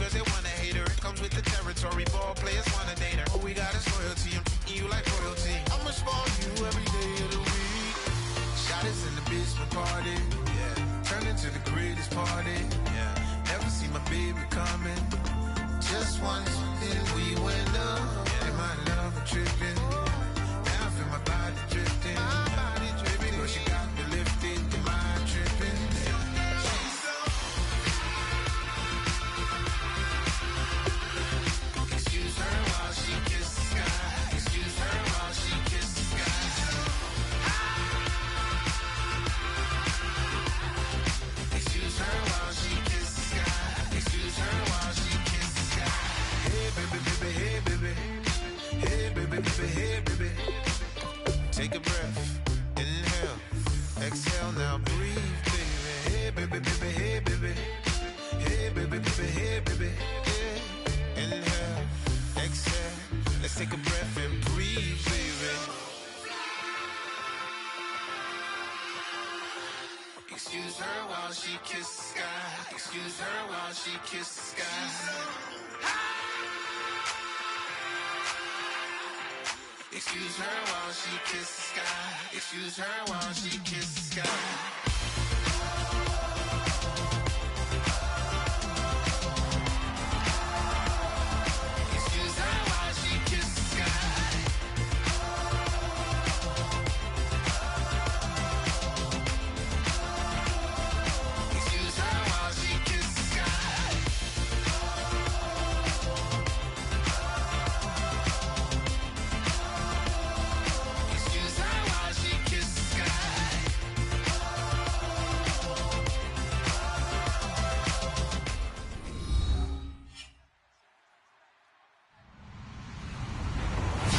girls, they want a hater. It comes with the territory. Ball players want a date her. All we got is loyalty. I'm treating you like royalty. I'ma spoil you every day of the week. Shot is in the basement party. Yeah. Turn into the greatest party. Yeah. Never see my baby coming. Just once, then we went up. Yeah. And my love was tripping. Now I feel my body drifting. My body dripping. Girl, she got me lifted. The mind tripping. Excuse her while she kisses the sky. Excuse her while she kisses the sky. Excuse her while she kisses the sky. Excuse her while she kisses the sky. Hey baby, baby, hey baby. Hey baby, baby, hey baby. Take a breath, inhale, exhale, now breathe, baby. Hey baby, baby, hey baby. Hey baby, baby, hey baby. Yeah. Inhale, exhale, let's take a breath and breathe, baby. Excuse her while she kisses the sky. Excuse her while she kisses the sky. Excuse her while she kisses the sky. Excuse her while she kisses the sky. Excuse her while she kisses the sky. Excuse her while she kisses the sky. Excuse her while she kisses the sky.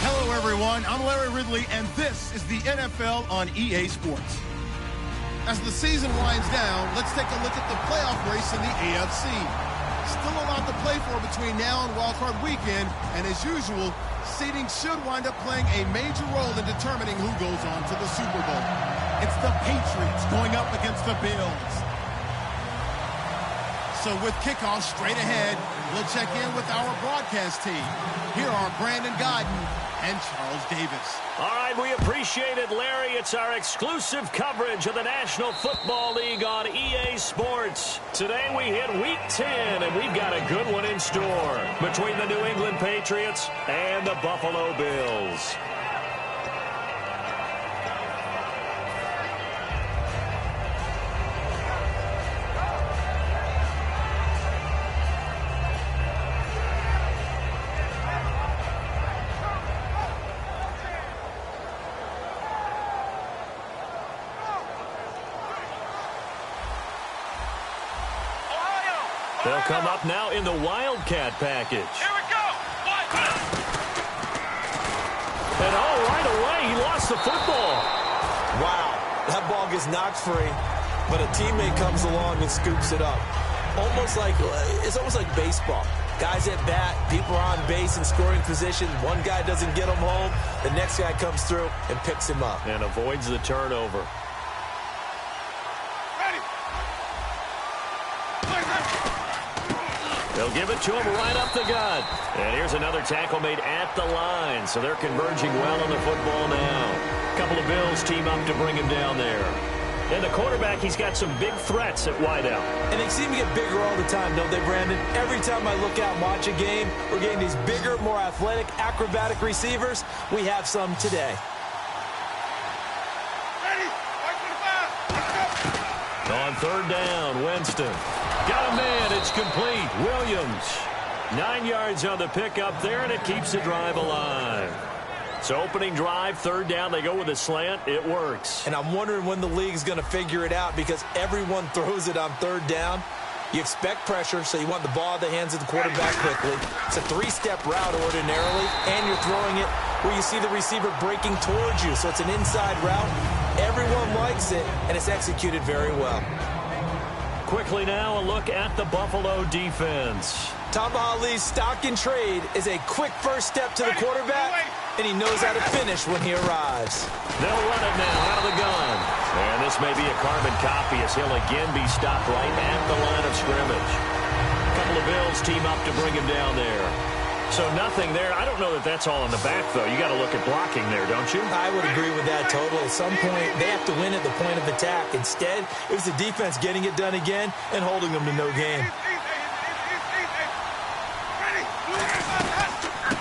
Hello, everyone. I'm Larry Ridley, and this is the NFL on EA Sports. As the season winds down, let's take a look at the playoff race in the AFC. Still a lot to play for between now and wildcard weekend, and as usual, seeding should wind up playing a major role in determining who goes on to the Super Bowl. It's the Patriots going up against the Bills. So with kickoff straight ahead, we'll check in with our broadcast team. Here are Brandon Godden and Charles Davis. All right, we appreciate it, Larry. It's our exclusive coverage of the National Football League on EA Sports. Today we hit Week 10, and we've got a good one in store between the New England Patriots and the Buffalo Bills. They'll come up now in the Wildcat package. Here we go. And right away, he lost the football. Wow, that ball gets knocked free, but a teammate comes along and scoops it up. It's almost like baseball. Guys at bat, people are on base in scoring position. One guy doesn't get him home. The next guy comes through and picks him up. And avoids the turnover. They'll give it to him right up the gut. And here's another tackle made at the line. So they're converging well on the football now. A couple of Bills team up to bring him down there. And the quarterback, he's got some big threats at wideout. And they seem to get bigger all the time, don't they, Brandon? Every time I look out and watch a game, we're getting these bigger, more athletic, acrobatic receivers. We have some today. On third down, Winston. Got a man, it's complete. Williams. 9 yards on the pickup there, and it keeps the drive alive. So opening drive, third down, they go with a slant. It works. And I'm wondering when the league's going to figure it out because everyone throws it on third down. You expect pressure, so you want the ball in the hands of the quarterback quickly. It's a three-step route ordinarily, and you're throwing it where you see the receiver breaking towards you. So it's an inside route. Everyone likes it, and it's executed very well. Quickly now, a look at the Buffalo defense. Tamba Hali's stock and trade is a quick first step to the quarterback, and he knows how to finish when he arrives. They'll run it now out of the gun. And this may be a carbon copy as he'll again be stopped right at the line of scrimmage. A couple of Bills Bills team up to bring him down there. So nothing there. I don't know that that's all in the back, though. You got to look at blocking there, don't you? I would agree with that totally. At some point, they have to win at the point of attack. Instead, it was the defense getting it done again and holding them to no gain.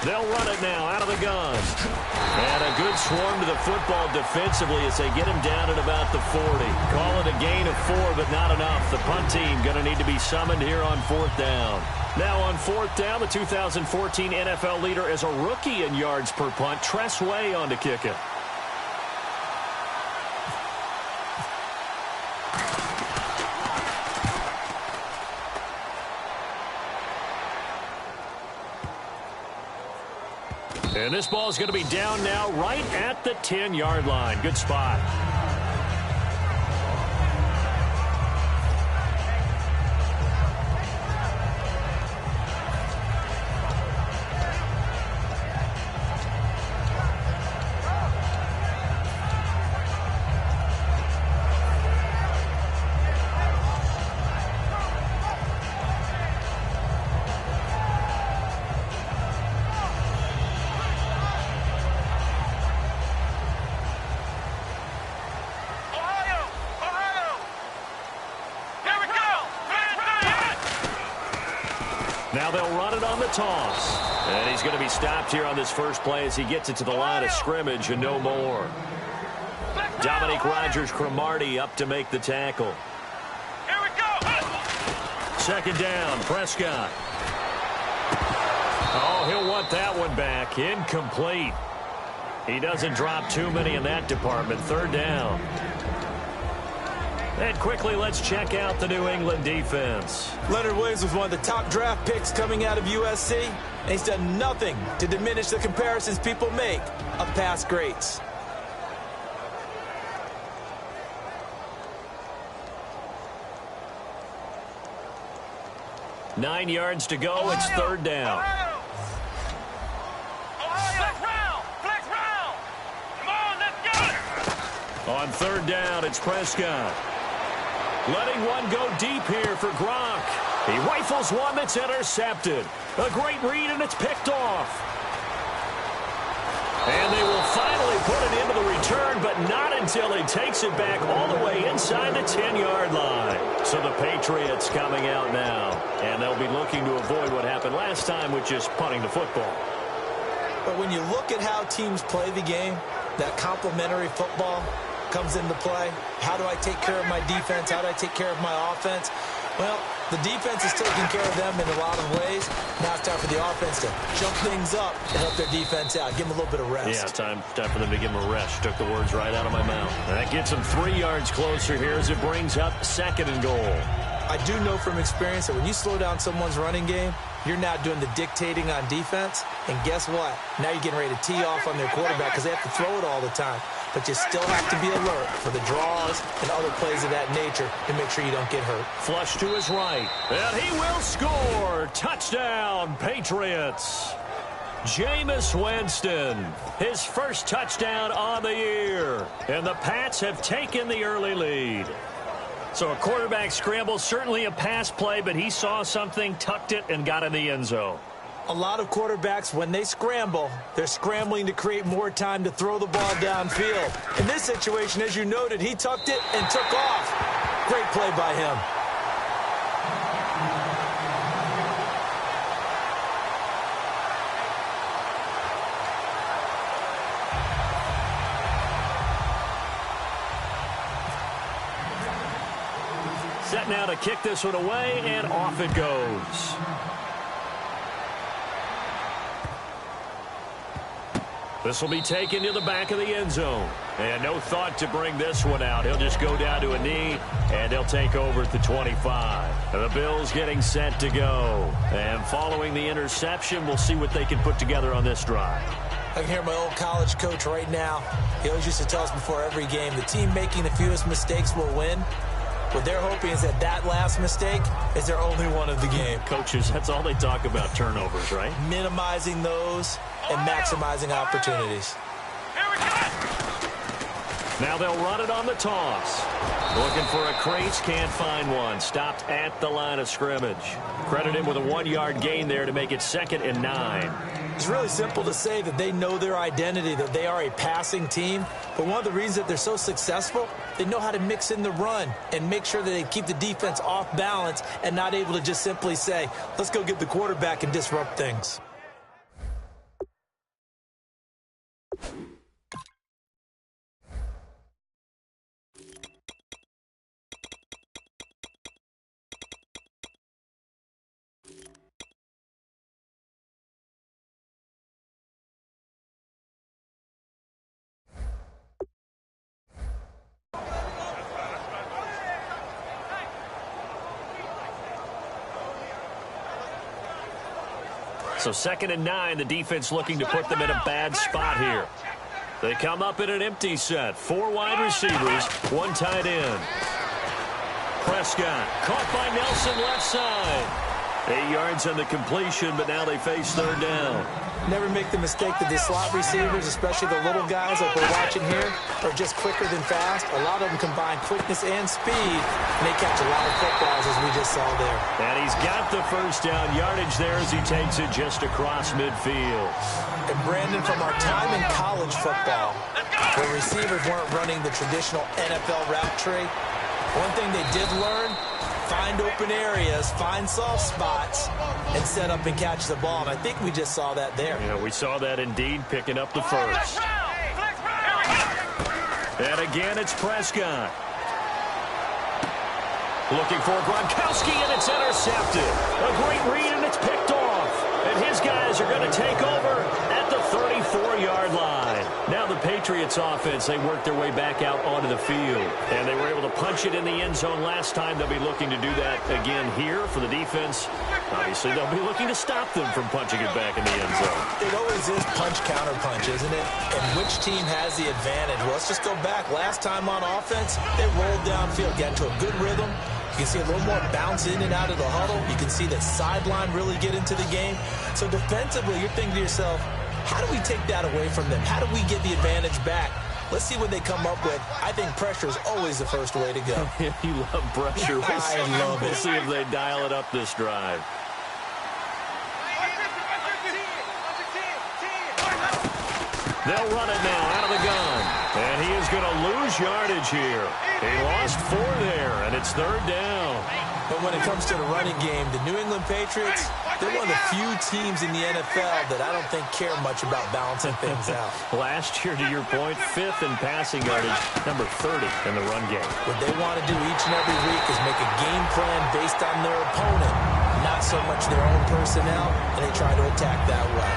They'll run it now out of the gun. And a good swarm to the football defensively as they get him down at about the 40. Call it a gain of 4, but not enough. The punt team going to need to be summoned here on 4th down. Now on 4th down, the 2014 NFL leader as a rookie in yards per punt, Tress Way on to kick it. And this ball is going to be down now right at the 10-yard line. Good spot. Now they'll run it on the toss. And he's going to be stopped here on this first play as he gets it to the line of scrimmage and no more. Dominique Rodgers-Cromartie up to make the tackle. Here we go. Second down, Prescott. Oh, he'll want that one back. Incomplete. He doesn't drop too many in that department. Third down. And quickly, let's check out the New England defense. Leonard Williams was one of the top draft picks coming out of USC, and he's done nothing to diminish the comparisons people make of past greats. Nine yards to go. It's third down. Flex round. Come on, let's go. On third down, it's Prescott. Letting one go deep here for Gronk. He rifles one that's intercepted. A great read, and it's picked off. And they will finally put it into the return, but not until he takes it back all the way inside the 10-yard line. So the Patriots coming out now, and they'll be looking to avoid what happened last time, which is punting the football. But when you look at how teams play the game, that complementary football comes into play. How do I take care of my defense? How do I take care of my offense? Well, the defense is taking care of them in a lot of ways. Now it's time for the offense to jump things up and help their defense out. Give them a little bit of rest. Yeah, time for them to give them a rest. Took the words right out of my mouth. That gets them 3 yards closer here as it brings up 2nd and goal. I do know from experience that when you slow down someone's running game, you're now doing the dictating on defense. And guess what? Now you're getting ready to tee off on their quarterback because they have to throw it all the time. But you still have to be alert for the draws and other plays of that nature to make sure you don't get hurt. Flush to his right. And he will score. Touchdown, Patriots. Jameis Winston, his first touchdown on the year. And the Pats have taken the early lead. So a quarterback scramble, certainly a pass play, but he saw something, tucked it, and got in the end zone. A lot of quarterbacks, when they scramble, they're scrambling to create more time to throw the ball downfield. In this situation, as you noted, he tucked it and took off. Great play by him. Set now to kick this one away, and off it goes. This will be taken to the back of the end zone. And no thought to bring this one out. He'll just go down to a knee, and they'll take over at the 25. The Bills getting set to go. And following the interception, we'll see what they can put together on this drive. I can hear my old college coach right now. He always used to tell us before every game, the team making the fewest mistakes will win. What they're hoping is that last mistake is their only one of the game. Coaches, that's all they talk about, turnovers, right? Minimizing those and maximizing opportunities. Here we go. Now they'll run it on the toss. Looking for a crease, can't find one. Stopped at the line of scrimmage. Credit him with a 1-yard gain there to make it 2nd and 9. It's really simple to say that they know their identity, that they are a passing team. But one of the reasons that they're so successful, they know how to mix in the run and make sure that they keep the defense off balance and not able to just simply say, let's go get the quarterback and disrupt things. So 2nd and 9, the defense looking to put them in a bad spot here. They come up in an empty set. 4 wide receivers, 1 tight end. Prescott caught by Nelson left side. 8 yards on the completion, but now they face 3rd down. Never make the mistake that the slot receivers, especially the little guys like we're watching here, are just quicker than fast. A lot of them combine quickness and speed, and they catch a lot of footballs, as we just saw there. And he's got the 1st down yardage there as he takes it just across midfield. And Brandon, from our time in college football, where receivers weren't running the traditional NFL route tree, one thing they did learn, find open areas, find soft spots, and set up and catch the ball. And I think we just saw that there. Yeah, we saw that indeed, picking up the 1st. And again, it's Prescott. Looking for Gronkowski, and it's intercepted. A great read, and it's picked off. And his guys are going to take over at the 34-yard line. Now the Patriots offense, they worked their way back out onto the field. And they were able to punch it in the end zone last time. They'll be looking to do that again here for the defense. Obviously, they'll be looking to stop them from punching it back in the end zone. It always is punch-counter-punch, isn't it? And which team has the advantage? Well, let's just go back. Last time on offense, they rolled downfield, got into a good rhythm. You can see a little more bounce in and out of the huddle. You can see that sideline really get into the game. So defensively, you're thinking to yourself, how do we take that away from them? How do we get the advantage back? Let's see what they come up with. I think pressure is always the first way to go. You love pressure. I love it. We'll see if they dial it up this drive. They'll run it now out of the gun. And he is going to lose yardage here. He lost 4 there, and it's 3rd down. But when it comes to the running game, the New England Patriots, they're one of the few teams in the NFL that I don't think care much about balancing things out. Last year, to your point, 5th in passing yardage, number 30 in the run game. What they want to do each and every week is make a game plan based on their opponent, not so much their own personnel, and they try to attack that way.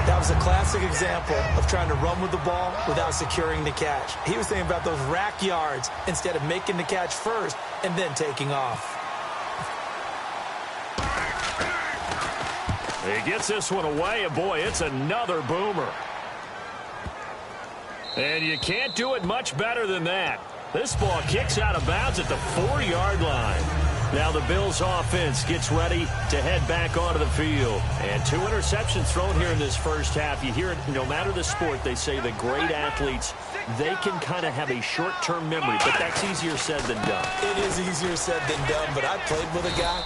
That was a classic example of trying to run with the ball without securing the catch. He was thinking about those rack yards instead of making the catch first and then taking off. He gets this one away, and boy, it's another boomer. And you can't do it much better than that. This ball kicks out of bounds at the 4-yard line. Now the Bills offense gets ready to head back onto the field. And 2 interceptions thrown here in this first half. You hear it, no matter the sport, they say the great athletes, they can kind of have a short-term memory, but that's easier said than done. It is easier said than done, but I played with a guy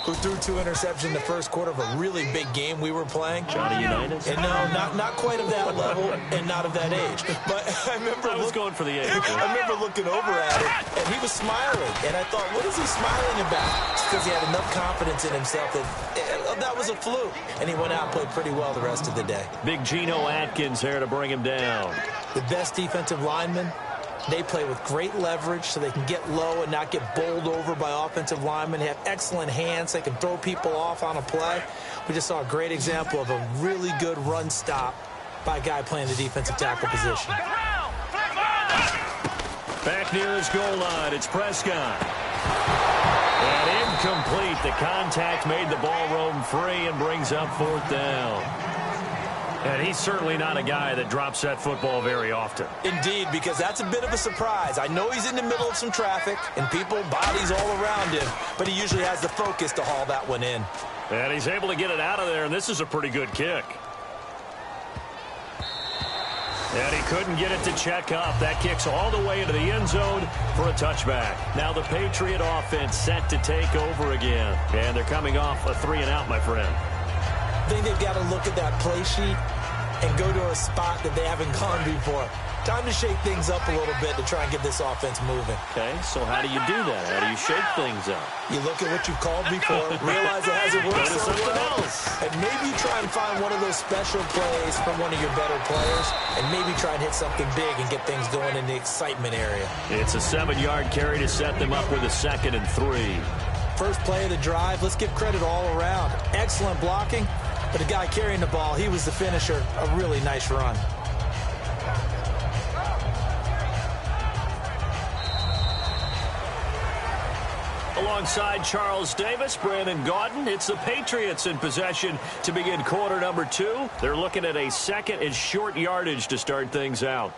who threw 2 interceptions in the first quarter of a really big game we were playing. Johnny Unitas? And no, not quite of that level and not of that age. But I was going for the age. I remember looking over at it, and he was smiling. And I thought, what is he smiling about? It's because he had enough confidence in himself that was a fluke. And he went out and played pretty well the rest of the day. Big Geno Atkins there to bring him down. The best defensive lineman. They play with great leverage so they can get low and not get bowled over by offensive linemen. They have excellent hands. They can throw people off on a play. We just saw a great example of a really good run stop by a guy playing the defensive tackle position. Back near his goal line, it's Prescott. And incomplete. The contact made the ball roam free and brings up 4th down. And he's certainly not a guy that drops that football very often. Indeed, because that's a bit of a surprise. I know he's in the middle of some traffic and people, bodies all around him, but he usually has the focus to haul that one in. And he's able to get it out of there, and this is a pretty good kick. And he couldn't get it to check up. That kicks all the way into the end zone for a touchback. Now the Patriot offense set to take over again. And they're coming off a 3-and-out, my friend. I think they've got to look at that play sheet and go to a spot that they haven't gone before. Time to shake things up a little bit to try and get this offense moving. Okay, so how do you do that? How do you shake things up? You look at what you've called before, realize it hasn't worked so something well, else. and maybe try and find one of those special plays from one of your better players, and maybe try and hit something big and get things going in the excitement area. It's a 7-yard carry to set them up with a 2nd and 3. First play of the drive, let's give credit all around. Excellent blocking, but the guy carrying the ball, he was the finisher. A really nice run. Alongside Charles Davis, Brandon Gaudin, it's the Patriots in possession to begin quarter number 2. They're looking at a 2nd and short yardage to start things out.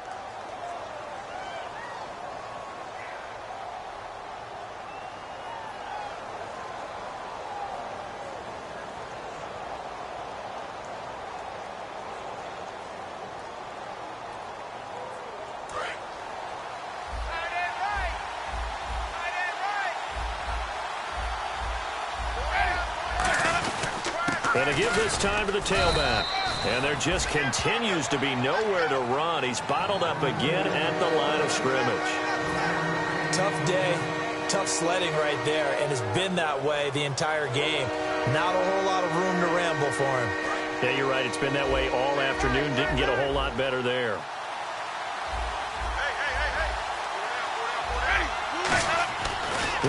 And to give this time to the tailback. And there just continues to be nowhere to run. He's bottled up again at the line of scrimmage. Tough day, tough sledding right there, and it's been that way the entire game. Not a whole lot of room to ramble for him. Yeah, you're right. It's been that way all afternoon. Didn't get a whole lot better there.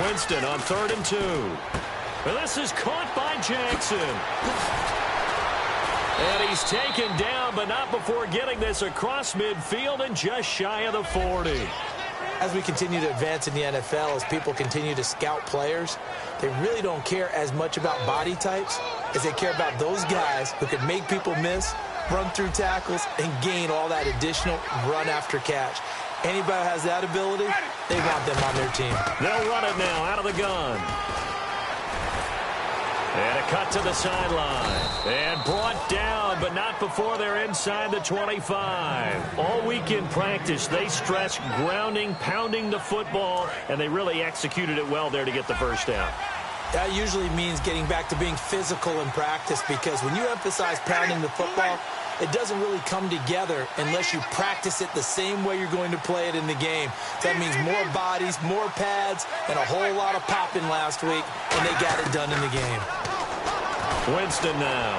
Winston on 3rd and 2. Well, this is caught by Jackson. And he's taken down, but not before getting this across midfield and just shy of the 40. As we continue to advance in the NFL, as people continue to scout players, they really don't care as much about body types as they care about those guys who can make people miss, run through tackles, and gain all that additional run after catch. Anybody who has that ability, they want them on their team. They'll run it now out of the gun. And a cut to the sideline. And brought down, but not before they're inside the 25. All week in practice, they stressed grounding, pounding the football, and they really executed it well there to get the first down. That usually means getting back to being physical in practice, because when you emphasize pounding the football, it doesn't really come together unless you practice it the same way you're going to play it in the game. That means more bodies, more pads, and a whole lot of popping last week, and they got it done in the game. Winston now.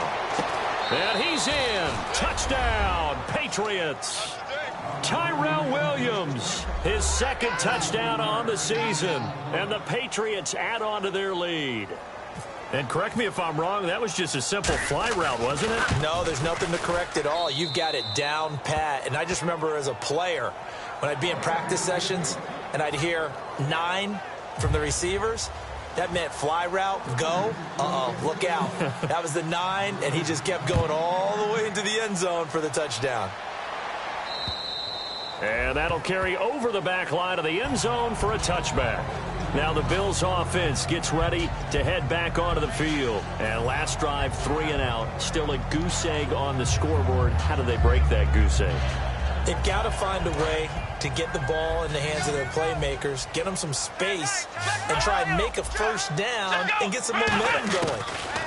And he's in. Touchdown, Patriots. Tyrell Williams, his 2nd touchdown on the season. And the Patriots add on to their lead. And correct me if I'm wrong, that was just a simple fly route, wasn't it? No, there's nothing to correct at all. You've got it down pat. And I just remember as a player, when I'd be in practice sessions and I'd hear 9 from the receivers, that meant fly route, go. Look out. That was the 9, and he just kept going all the way into the end zone for the touchdown. And that'll carry over the back line of the end zone for a touchback. Now the Bills offense gets ready to head back onto the field. And last drive, 3-and-out. Still a goose egg on the scoreboard. How do they break that goose egg? They've got to find a way to get the ball in the hands of their playmakers, get them some space, and try and make a first down and get some momentum going.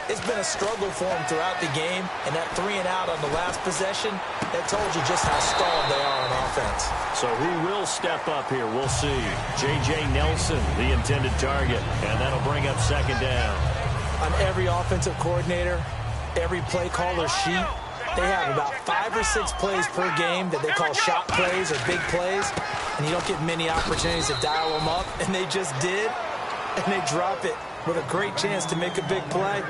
It's been a struggle for them throughout the game, and that 3-and-out on the last possession, that told you just how stalled they are on offense. So who will step up here? We'll see. J.J. Nelson, the intended target, and that'll bring up 2nd down. On every offensive coordinator, every play caller sheet, they have about 5 or 6 plays per game that they call shot plays or big plays, and you don't get many opportunities to dial them up, and they just did, and they drop it with a great chance to make a big play.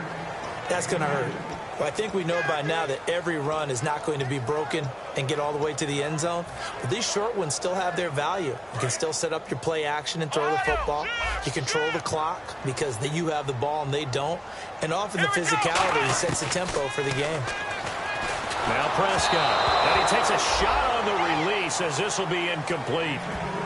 That's going to hurt. Well, I think we know by now that every run is not going to be broken and get all the way to the end zone. But these short ones still have their value. You can still set up your play action and throw the football. You control the clock because you have the ball and they don't. And often the physicality sets the tempo for the game. Now Prescott, and he takes a shot on the release as this will be incomplete.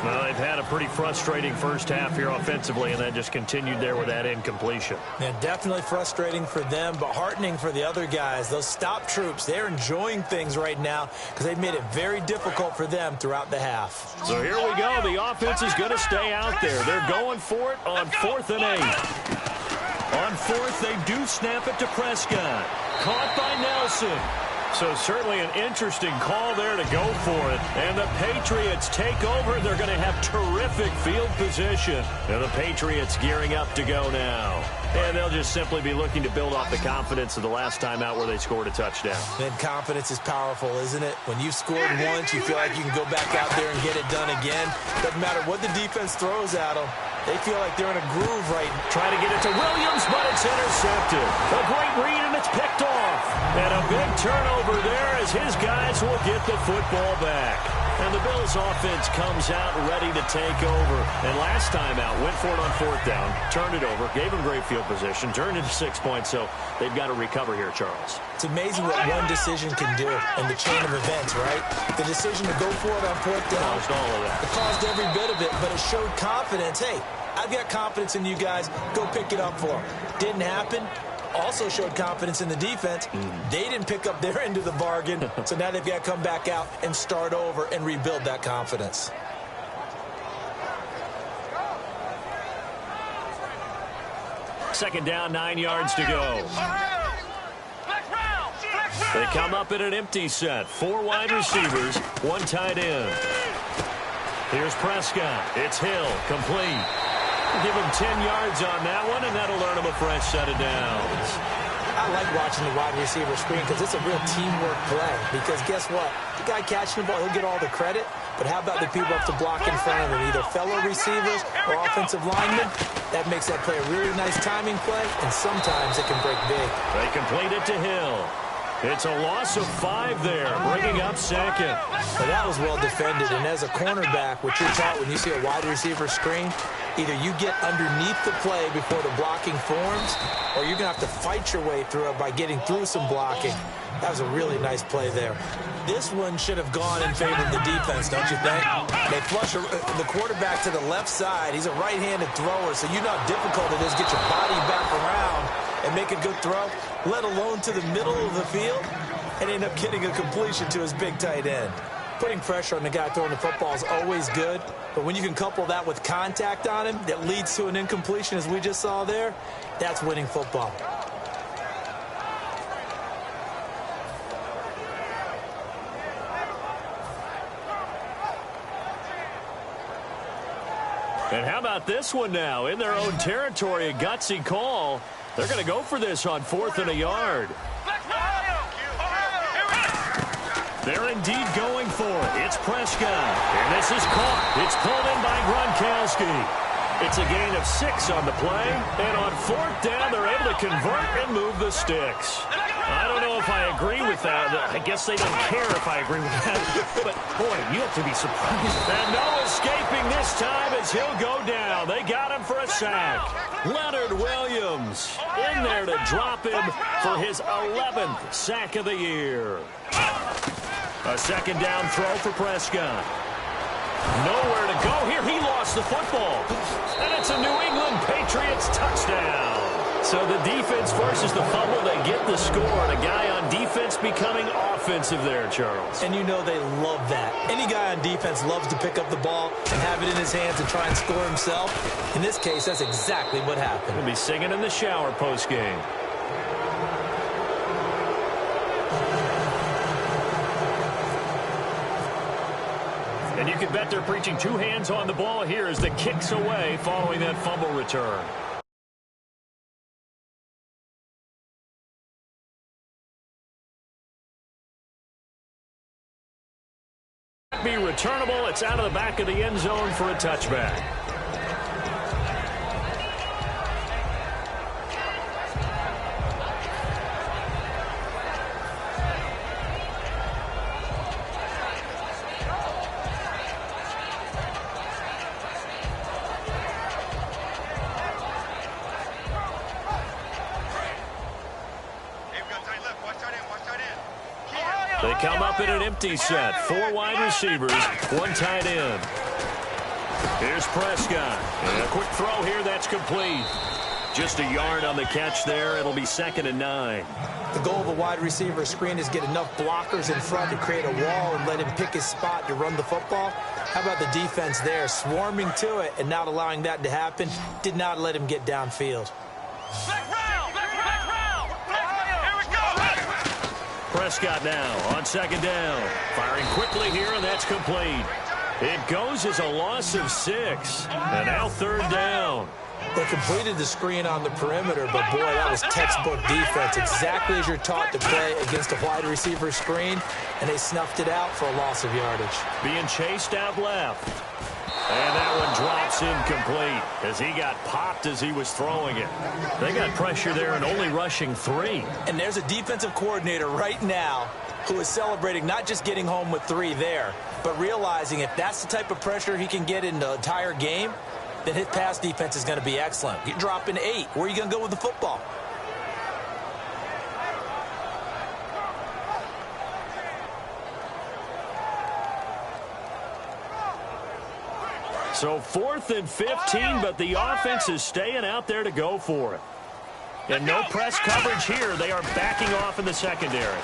Well, they've had a pretty frustrating first half here offensively, and then just continued there with that incompletion. Yeah, definitely frustrating for them, but heartening for the other guys. Those stop troops, they're enjoying things right now because they've made it very difficult for them throughout the half. So here we go. The offense is going to stay out there. They're going for it on 4th and 8. On 4th, they do snap it to Prescott. Caught by Nelson. So certainly an interesting call there to go for it. And the Patriots take over. They're going to have terrific field position. And the Patriots gearing up to go now. And they'll just simply be looking to build off the confidence of the last time out where they scored a touchdown. And confidence is powerful, isn't it? When you've scored once, you feel like you can go back out there and get it done again. Doesn't matter what the defense throws at them. They feel like they're in a groove right now. Trying to get it to Williams, but it's intercepted. A great read, and it's picked off. And a big turnover there as his guys will get the football back. And the Bills offense comes out ready to take over. And last time out, went for it on 4th down, turned it over, gave them great field position, turned it to 6 points. So they've got to recover here, Charles. It's amazing what one decision can do in the chain of events, right? The decision to go for it on 4th down. Caused all of that. It caused every bit of it, but it showed confidence. Hey, I've got confidence in you guys. Go pick it up for them. Didn't happen. Also showed confidence in the defense. They didn't pick up their end of the bargain, so now they've got to come back out and start over and rebuild that confidence. Second down, 9 yards to go. They come up in an empty set. 4 wide receivers, 1 tight end. Here's Prescott. It's Hill, complete. Give him 10 yards on that one, and that'll earn him a fresh set of downs. I like watching the wide receiver screen because it's a real teamwork play. Because guess what? The guy catching the ball, he'll get all the credit. But how about the people up to block in front of him, either fellow receivers or offensive linemen? That makes that play a really nice timing play, and sometimes it can break big. They complete it to Hill. It's a loss of 5 there, bringing up second. Well, that was well defended, and as a cornerback, what you're taught when you see a wide receiver screen, either you get underneath the play before the blocking forms, or you're going to have to fight your way through it by getting through some blocking. That was a really nice play there. This one should have gone in favor of the defense, don't you think? They flush the quarterback to the left side. He's a right-handed thrower, so you know how difficult it is to get your body back around and make a good throw, let alone to the middle of the field, and end up getting a completion to his big tight end. Putting pressure on the guy throwing the football is always good, but when you can couple that with contact on him that leads to an incompletion, as we just saw there, that's winning football. And how about this one now? In their own territory, a gutsy call. They're going to go for this on 4th and a yard. They're indeed going for it. It's Prescott. And this is caught. It's pulled in by Gronkowski. It's a gain of 6 on the play. And on 4th down, they're able to convert and move the sticks. I don't know if I agree with that. I guess they don't care if I agree with that. But, boy, you have to be surprised. And no escaping this time as he'll go down. They got him for a sack. Leonard Williams in there to drop him for his 11th sack of the year. A second down throw for Prescott. Nowhere to go here. He lost the football. And it's a New England Patriots touchdown. So the defense forces the fumble. They get the score. And a guy on defense becoming offensive there, Charles. And you know they love that. Any guy on defense loves to pick up the ball and have it in his hands and try and score himself. In this case, that's exactly what happened. He'll be singing in the shower post-game. And you can bet they're preaching 2 hands on the ball here as the kicks away following that fumble return. Be returnable. It's out of the back of the end zone for a touchback. They come up in an empty set. 4 wide receivers, 1 tight end. Here's Prescott. And a quick throw here that's complete. Just a yard on the catch there. It'll be 2nd and 9. The goal of a wide receiver screen is get enough blockers in front to create a wall and let him pick his spot to run the football. How about the defense there, swarming to it and not allowing that to happen? Did not let him get downfield. Prescott now on 2nd down. Firing quickly here, and that's complete. It goes as a loss of 6. And now 3rd down. They completed the screen on the perimeter, but boy, that was textbook defense. Exactly as you're taught to play against a wide receiver screen, and they snuffed it out for a loss of yardage. Being chased out left. And that one drops incomplete as he got popped as he was throwing it. They got pressure there and only rushing 3. And there's a defensive coordinator right now who is celebrating not just getting home with 3 there, but realizing if that's the type of pressure he can get in the entire game, then his pass defense is going to be excellent. You're dropping 8. Where are you going to go with the football? So 4th and 15, but the offense is staying out there to go for it. And no press coverage here. They are backing off in the secondary.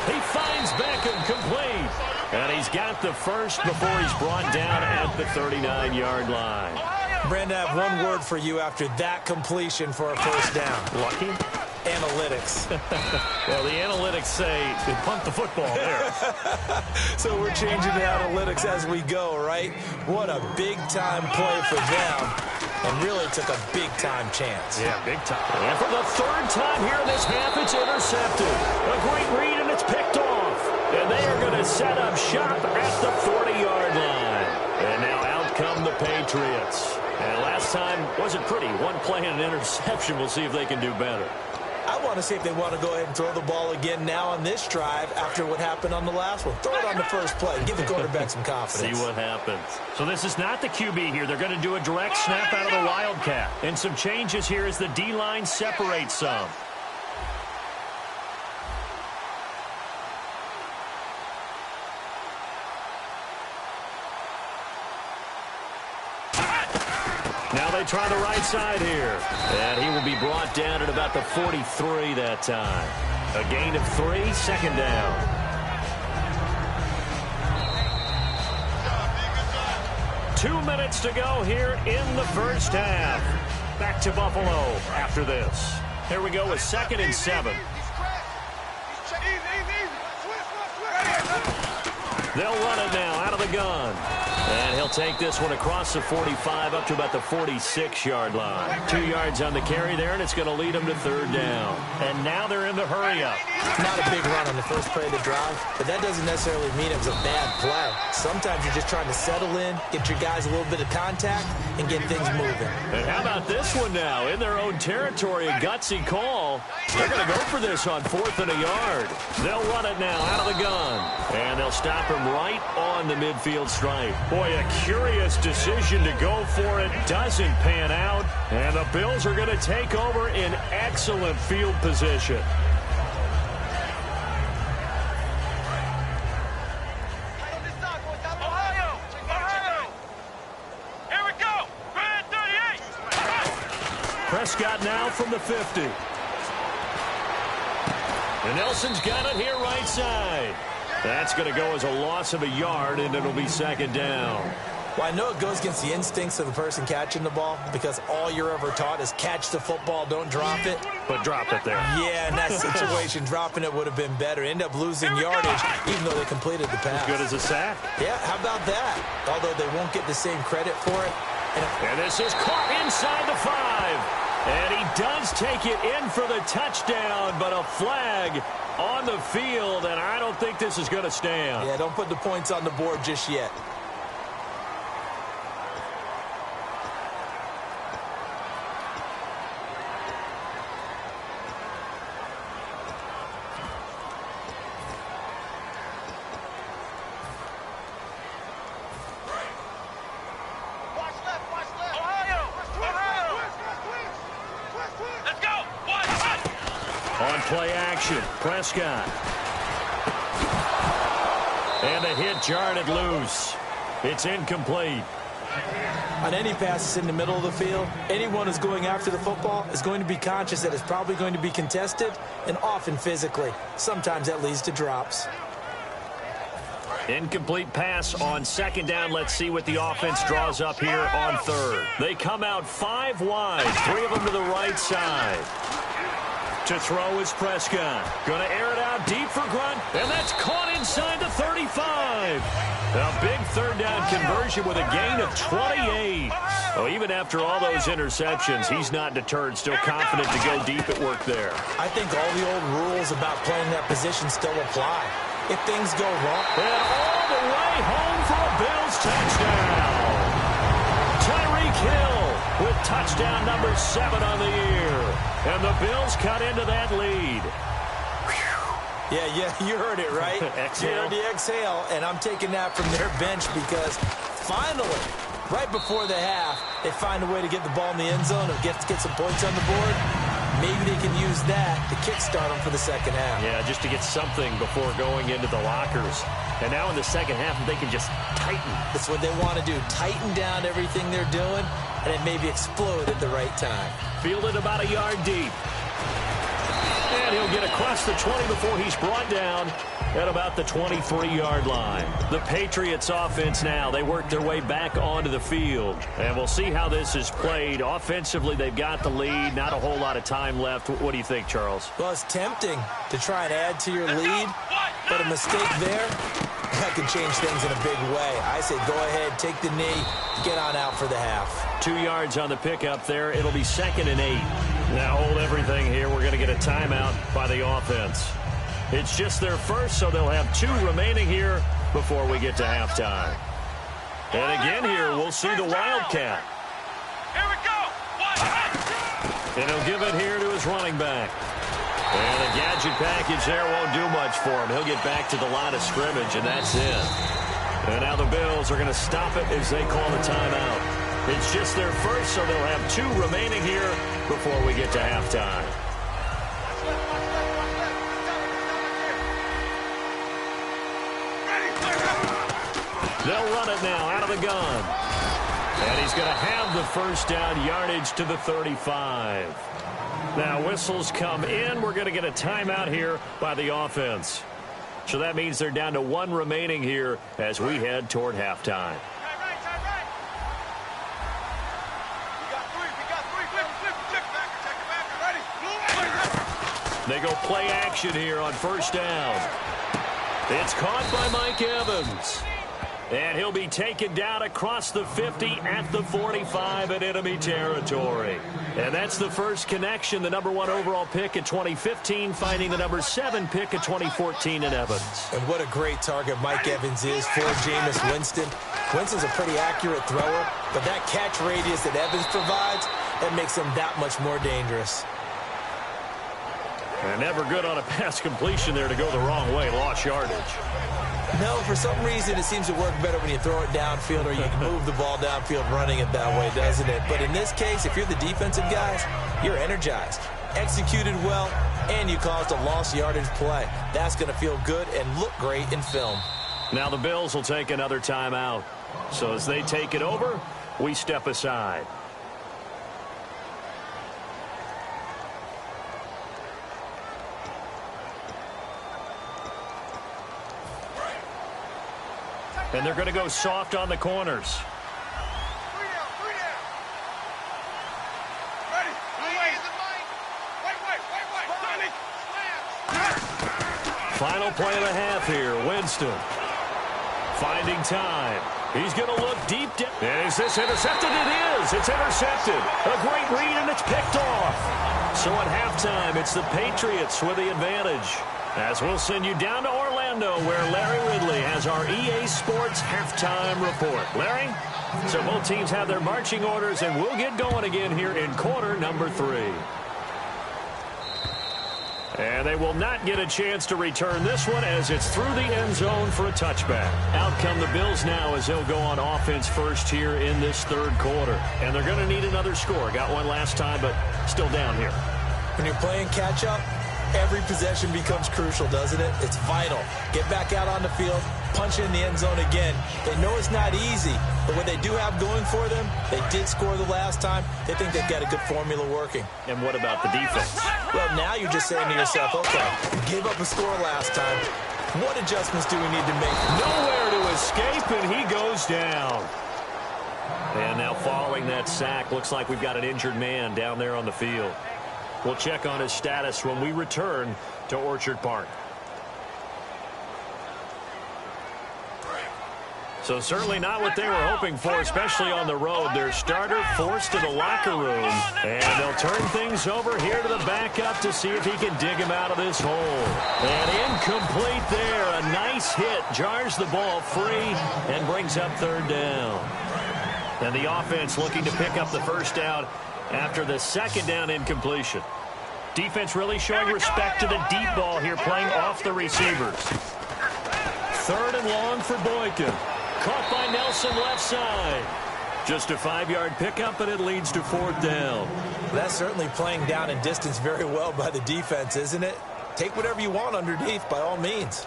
He finds Beckham complete. And he's got the first before he's brought down at the 39-yard line. Brandon, I have one word for you after that completion for a first down. Lucky? Analytics. Well, the analytics say they punt the football there. So we're changing the analytics as we go, right? What a big-time play for them. And really took a big-time chance. Yeah, big time. And for the 3rd time here in this half, it's intercepted. A great read, and it's picked off. And they are going to set up shop at the 40-yard line. And now out come the Patriots. And last time wasn't pretty. 1 play and an interception. We'll see if they can do better. I want to see if they want to go ahead and throw the ball again now on this drive after what happened on the last one. Throw it on the first play. Give the quarterback some confidence. See what happens. So this is not the QB here. They're going to do a direct snap out of the Wildcat. And some changes here as the D-line separates some. Now they try the right side here. And he will be brought down at about the 43 that time. A gain of 3, 2nd down. Two minutes to go here in the first half. Back to Buffalo after this. Here we go with 2nd and 7. They'll run it now out of the gun. And he'll take this one across the 45 up to about the 46-yard line. 2 yards on the carry there, and it's going to lead them to 3rd down. And now they're in the hurry-up. Not a big run on the first play of the drive, but that doesn't necessarily mean it was a bad play. Sometimes you're just trying to settle in, get your guys a little bit of contact, and get things moving. And how about this one now? In their own territory, a gutsy call. They're going to go for this on 4th and a yard. They'll run it now out of the gun. And they'll stop him right on the midfield stripe. Boy, a curious decision to go for it. Doesn't pan out. And the Bills are going to take over in excellent field position. Prescott now from the 50. And Nelson's got it here right side. That's going to go as a loss of a yard, and it'll be 2nd down. Well, I know it goes against the instincts of the person catching the ball because all you're ever taught is catch the football, don't drop it. But drop it there. Yeah, in that situation, dropping it would have been better. End up losing yardage, even though they completed the pass. As good as a sack. Yeah, how about that? Although they won't get the same credit for it. And this is caught inside the 5. And he does take it in for the touchdown, but a flag on the field, and I don't think this is going to stand. Yeah, don't put the points on the board just yet. On play action, Prescott. And the hit jarred it loose. It's incomplete. On any passes in the middle of the field, anyone who's going after the football is going to be conscious that it's probably going to be contested, and often physically. Sometimes that leads to drops. Incomplete pass on second down. Let's see what the offense draws up here on third. They come out 5 wide, 3 of them to the right side. To throw is Prescott. Going to air it out deep for Grunt, and that's caught inside the 35. A big third down conversion with a gain of 28. Well, even after all those interceptions, he's not deterred, still confident to go deep at work there. I think all the old rules about playing that position still apply. If things go wrong. And all the way home for a Bills touchdown. Tyreek Hill with touchdown number 7 on the year. And the Bills cut into that lead. Yeah, you heard it, right? Exhale. You heard the exhale, and I'm taking that from their bench because finally, right before the half, they find a way to get the ball in the end zone and get some points on the board. Maybe they can use that to kickstart them for the second half. Yeah, just to get something before going into the lockers. And now in the second half, they can just tighten. That's what they want to do, tighten down everything they're doing, and then maybe explode at the right time. Fielded about a yard deep. And he'll get across the 20 before he's brought down at about the 23-yard line. The Patriots offense now, they work their way back onto the field. And we'll see how this is played. Offensively, they've got the lead. Not a whole lot of time left. What do you think, Charles? Well, it's tempting to try and add to your lead, but a mistake there, that could change things in a big way. I say go ahead, take the knee, get on out for the half. 2 yards on the pickup there. It'll be 2nd and 8. Now hold everything here. We're going to get a timeout by the offense. It's just their first, so they'll have 2 remaining here before we get to halftime. And again here, we'll see the Wildcat. Here we go. And he'll give it here to his running back. And a gadget package there won't do much for him. He'll get back to the line of scrimmage, and that's it. And now the Bills are going to stop it as they call the timeout. It's just their first, so they'll have 2 remaining here before we get to halftime. They'll run it now out of the gun. And he's going to have the first down, yardage to the 35. Now whistles come in. We're going to get a timeout here by the offense. So that means they're down to 1 remaining here as we head toward halftime. They go play action here on first down. It's caught by Mike Evans. And he'll be taken down across the 50 at the 45 in enemy territory. And that's the first connection, the number 1 overall pick in 2015, finding the number 7 pick in 2014 in Evans. And what a great target Mike Evans is for Jameis Winston. Winston's a pretty accurate thrower, but that catch radius that Evans provides, that makes him that much more dangerous. And never good on a pass completion there to go the wrong way, lost yardage. No, for some reason it seems to work better when you throw it downfield or you can move the ball downfield running it that way, doesn't it? But in this case, if you're the defensive guys, you're energized, executed well, and you caused a lost yardage play. That's going to feel good and look great in film. Now the Bills will take another timeout. So as they take it over, we step aside. And they're going to go soft on the corners. Final play of the half here. Winston finding time. He's going to look deep down. And is this intercepted? It is. It's intercepted. A great read, and it's picked off. So at halftime, it's the Patriots with the advantage. As we'll send you down to Orlando, where Larry Ridley has our EA Sports halftime report. Larry? So both teams have their marching orders, and we'll get going again here in quarter number 3. And they will not get a chance to return this one as it's through the end zone for a touchback. Out come the Bills now as they'll go on offense first here in this third quarter. And they're going to need another score. Got one last time, but still down here. When you're playing catch-up, every possession becomes crucial, doesn't it? It's vital. Get back out on the field, punch in the end zone again. They know it's not easy, but what they do have going for them, they did score the last time. They think they've got a good formula working. And what about the defense? Well, now you're just saying to yourself, okay, gave up a score last time. What adjustments do we need to make? Nowhere to escape, and he goes down. And now following that sack, looks like we've got an injured man down there on the field. We'll check on his status when we return to Orchard Park. So certainly not what they were hoping for, especially on the road. Their starter forced to the locker room, and they'll turn things over here to the backup to see if he can dig him out of this hole. And incomplete there. A nice hit. Jars the ball free and brings up third down. And the offense looking to pick up the first down after the second down incompletion. Defense really showing respect to the deep ball here, playing off the receivers. Third and long for Boykin. Caught by Nelson left side. Just a 5-yard pickup, and it leads to fourth down. That's certainly playing down and distance very well by the defense, isn't it? Take whatever you want underneath, by all means.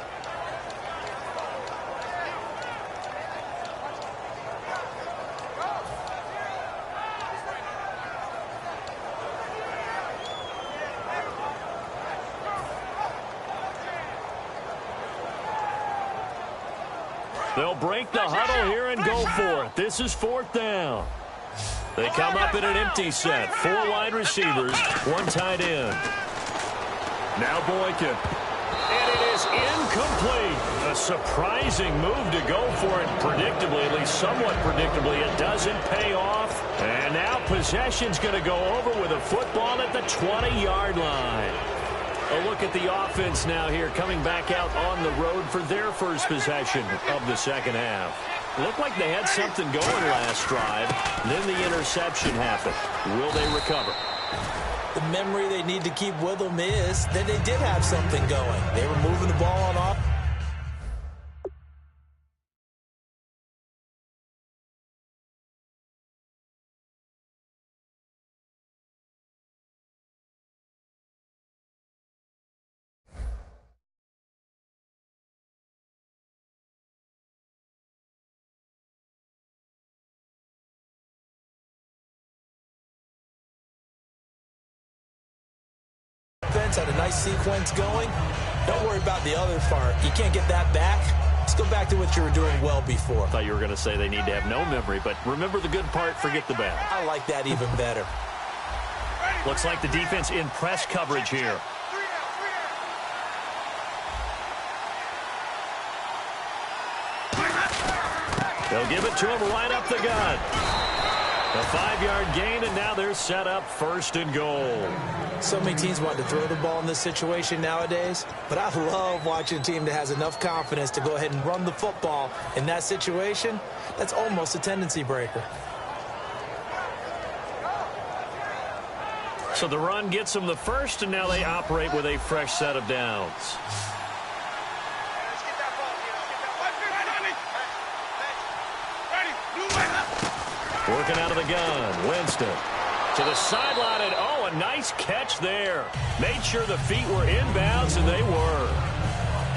They'll break the huddle here and go for it. This is fourth down. They come up in an empty set. 4 wide receivers, 1 tight end. Now Boykin. And it is incomplete. A surprising move to go for it predictably, at least somewhat predictably. It doesn't pay off. And now possession's going to go over with a football at the 20-yard line. A look at the offense now here, coming back out on the road for their first possession of the second half. Looked like they had something going last drive. Then the interception happened. Will they recover? The memory they need to keep with them is that they did have something going. They were moving the ball on off. Had a nice sequence going. Don't worry about the other part. You can't get that back. Let's go back to what you were doing well before. I thought you were going to say they need to have no memory, but remember the good part, forget the bad. I like that even better. Looks like the defense in press coverage here. They'll give it to him right up the gut. A 5-yard gain, and now they're set up first and goal. So many teams want to throw the ball in this situation nowadays, but I love watching a team that has enough confidence to go ahead and run the football. In that situation, that's almost a tendency breaker. So the run gets them the first, and now they operate with a fresh set of downs. Working out of the gun, Winston. To the sideline, and oh, a nice catch there. Made sure the feet were inbounds, and they were.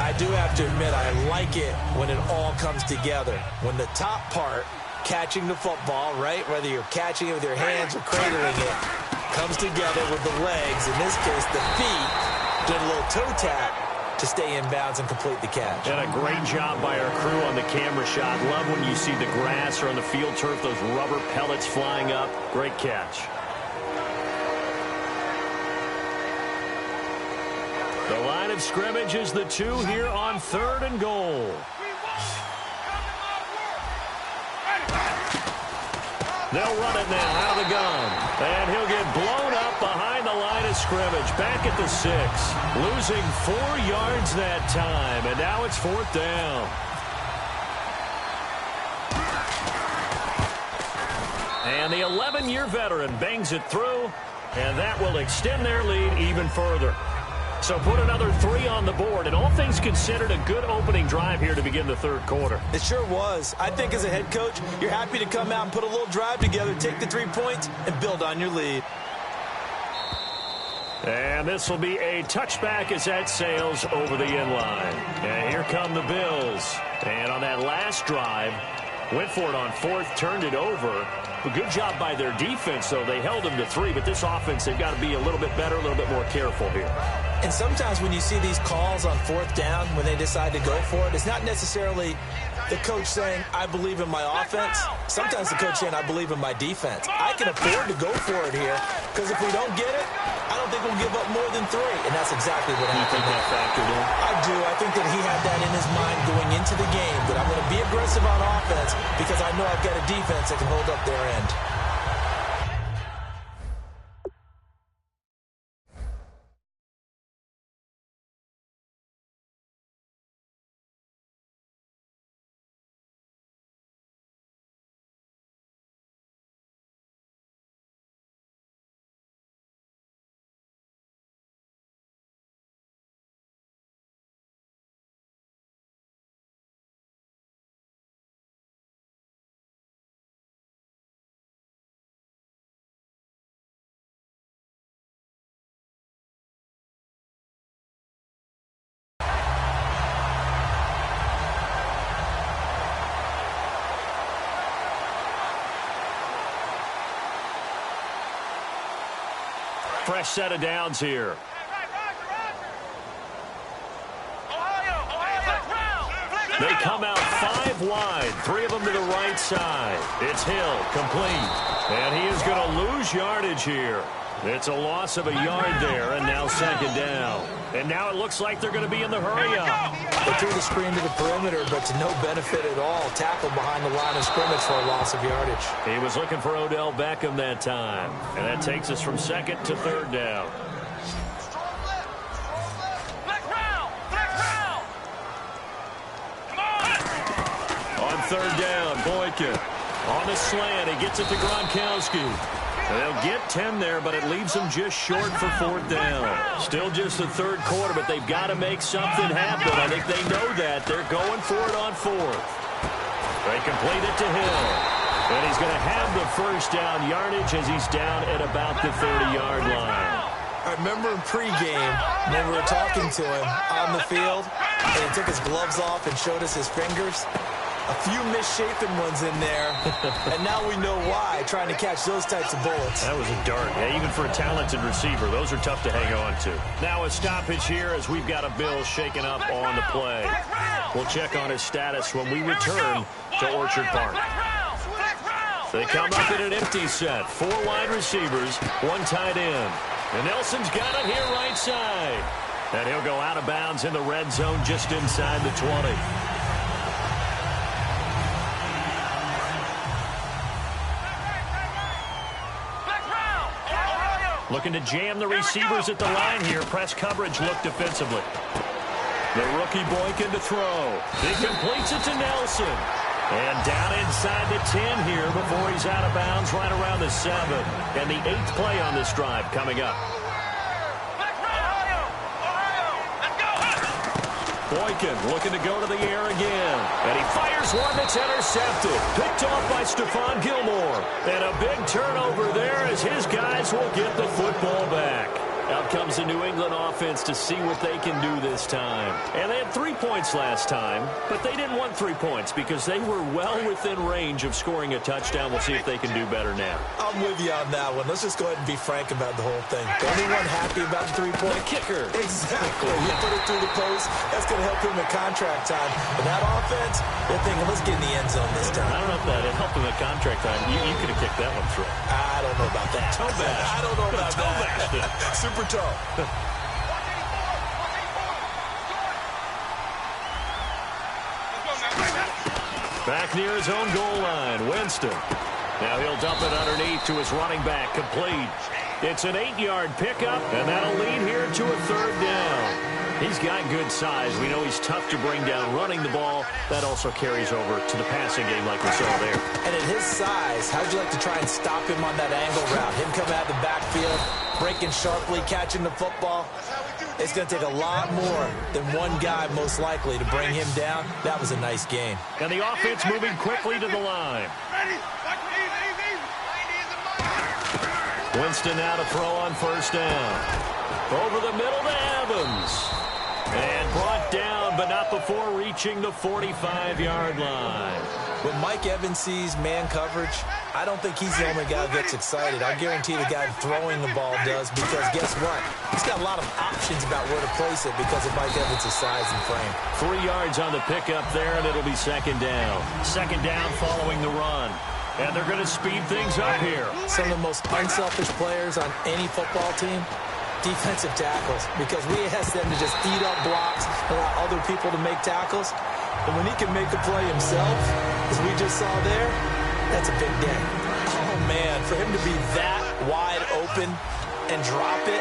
I do have to admit, I like it when it all comes together. When the top part, catching the football, right, whether you're catching it with your hands or cradling it, comes together with the legs, in this case the feet, did a little toe tap to stay in bounds and complete the catch. And a great job by our crew on the camera shot. Love when you see the grass or on the field turf, those rubber pellets flying up. Great catch. The line of scrimmage is the 2 here on third and goal. They'll run it now out of the gun. And he'll get blown up behind the line of scrimmage. Back at the 6. Losing 4 yards that time. And now it's fourth down. And the 11-year veteran bangs it through. And that will extend their lead even further. So put another 3 on the board, and all things considered, a good opening drive here to begin the third quarter. It sure was. I think as a head coach, you're happy to come out and put a little drive together, take the 3 points, and build on your lead. And this will be a touchback as that sails over the end line. And here come the Bills. And on that last drive, went for it on fourth, turned it over. A good job by their defense, though. They held them to 3, but this offense, they've got to be a little bit better, a little bit more careful here. And sometimes when you see these calls on fourth down, when they decide to go for it, it's not necessarily the coach saying, I believe in my offense. Sometimes the coach saying, I believe in my defense. I can afford to go for it here, because if we don't get it, I don't think we'll give up more than 3. And that's exactly what happened. You think that factored in? I do. I think that he had that in his mind going into the game, that I'm going to be aggressive on offense because I know I've got a defense that can hold up their end. Fresh set of downs here. They come out 5 wide, 3 of them to the right side. It's Hill, complete. And he is going to lose yardage here. It's a loss of a yard there, and now second down. And now it looks like they're going to be in the hurry-up. They threw the screen to the perimeter, but to no benefit at all. Tackled behind the line of scrimmage for a loss of yardage. He was looking for Odell Beckham that time. And that takes us from second to third down. On third down, Boykin. On the slant, he gets it to Gronkowski. They'll get 10 there, but it leaves them just short for fourth down. Still just the third quarter, but they've got to make something happen. I think they know that. They're going for it on fourth. They complete it to Hill. And he's going to have the first down yardage as he's down at about the 30-yard line. I remember in pregame when we were talking to him on the field, and he took his gloves off and showed us his fingers. A few misshapen ones in there, and now we know why, trying to catch those types of bullets. That was a dart. Yeah, even for a talented receiver, those are tough to hang on to. Now a stoppage here as we've got a Bill shaken up on the play. We'll check on his status when we return to Orchard Park. They come up in an empty set. 4 wide receivers, 1 tight end. And Nelson's got it here right side. And he'll go out of bounds in the red zone just inside the 20. Looking to jam the receivers at the line here. Press coverage look defensively. The rookie Boykin to throw. He completes it to Nelson. And down inside the 10 here before he's out of bounds right around the 7. And the 8th play on this drive coming up. Boykin looking to go to the air again. And he fires one that's intercepted. Picked off by Stephon Gilmore. And a big turnover there as his guys will get the football back. Out comes the New England offense to see what they can do this time. And they had 3 points last time, but they didn't want 3 points because they were well within range of scoring a touchdown. We'll see if they can do better now. I'm with you on that one. Let's just go ahead and be frank about the whole thing. Anyone happy about the 3-point? The kicker. Exactly. He put it through the post. That's going to help him in contract time. But that offense, they're thinking, let's get in the end zone this time. I don't know if that helped him at contract time. You could have kicked that one through. I don't know about that. Toe bash. I don't know about that. Super toe. Back near his own goal line, Winston. Now he'll dump it underneath to his running back, complete. It's an 8-yard pickup, and that'll lead here to a third down. He's got good size. We know he's tough to bring down running the ball. That also carries over to the passing game like we saw there. And at his size, how'd you like to try and stop him on that angle route? Him coming out of the backfield, breaking sharply, catching the football. It's going to take a lot more than one guy, most likely, to bring him down. That was a nice game. And the offense moving quickly to the line. Winston now to throw on first down. Over the middle to Evans. And brought down, but not before reaching the 45-yard line. When Mike Evans sees man coverage, I don't think he's the only guy who gets excited. I guarantee the guy throwing the ball does, because guess what? He's got a lot of options about where to place it because of Mike Evans' size and frame. 3 yards on the pickup there, and it'll be second down. Second down following the run. And they're going to speed things up here. Some of the most unselfish players on any football team, defensive tackles, because we ask them to just eat up blocks, allow other people to make tackles. And when he can make a play himself, as we just saw there, that's a big day. Oh, man, for him to be that wide open and drop it,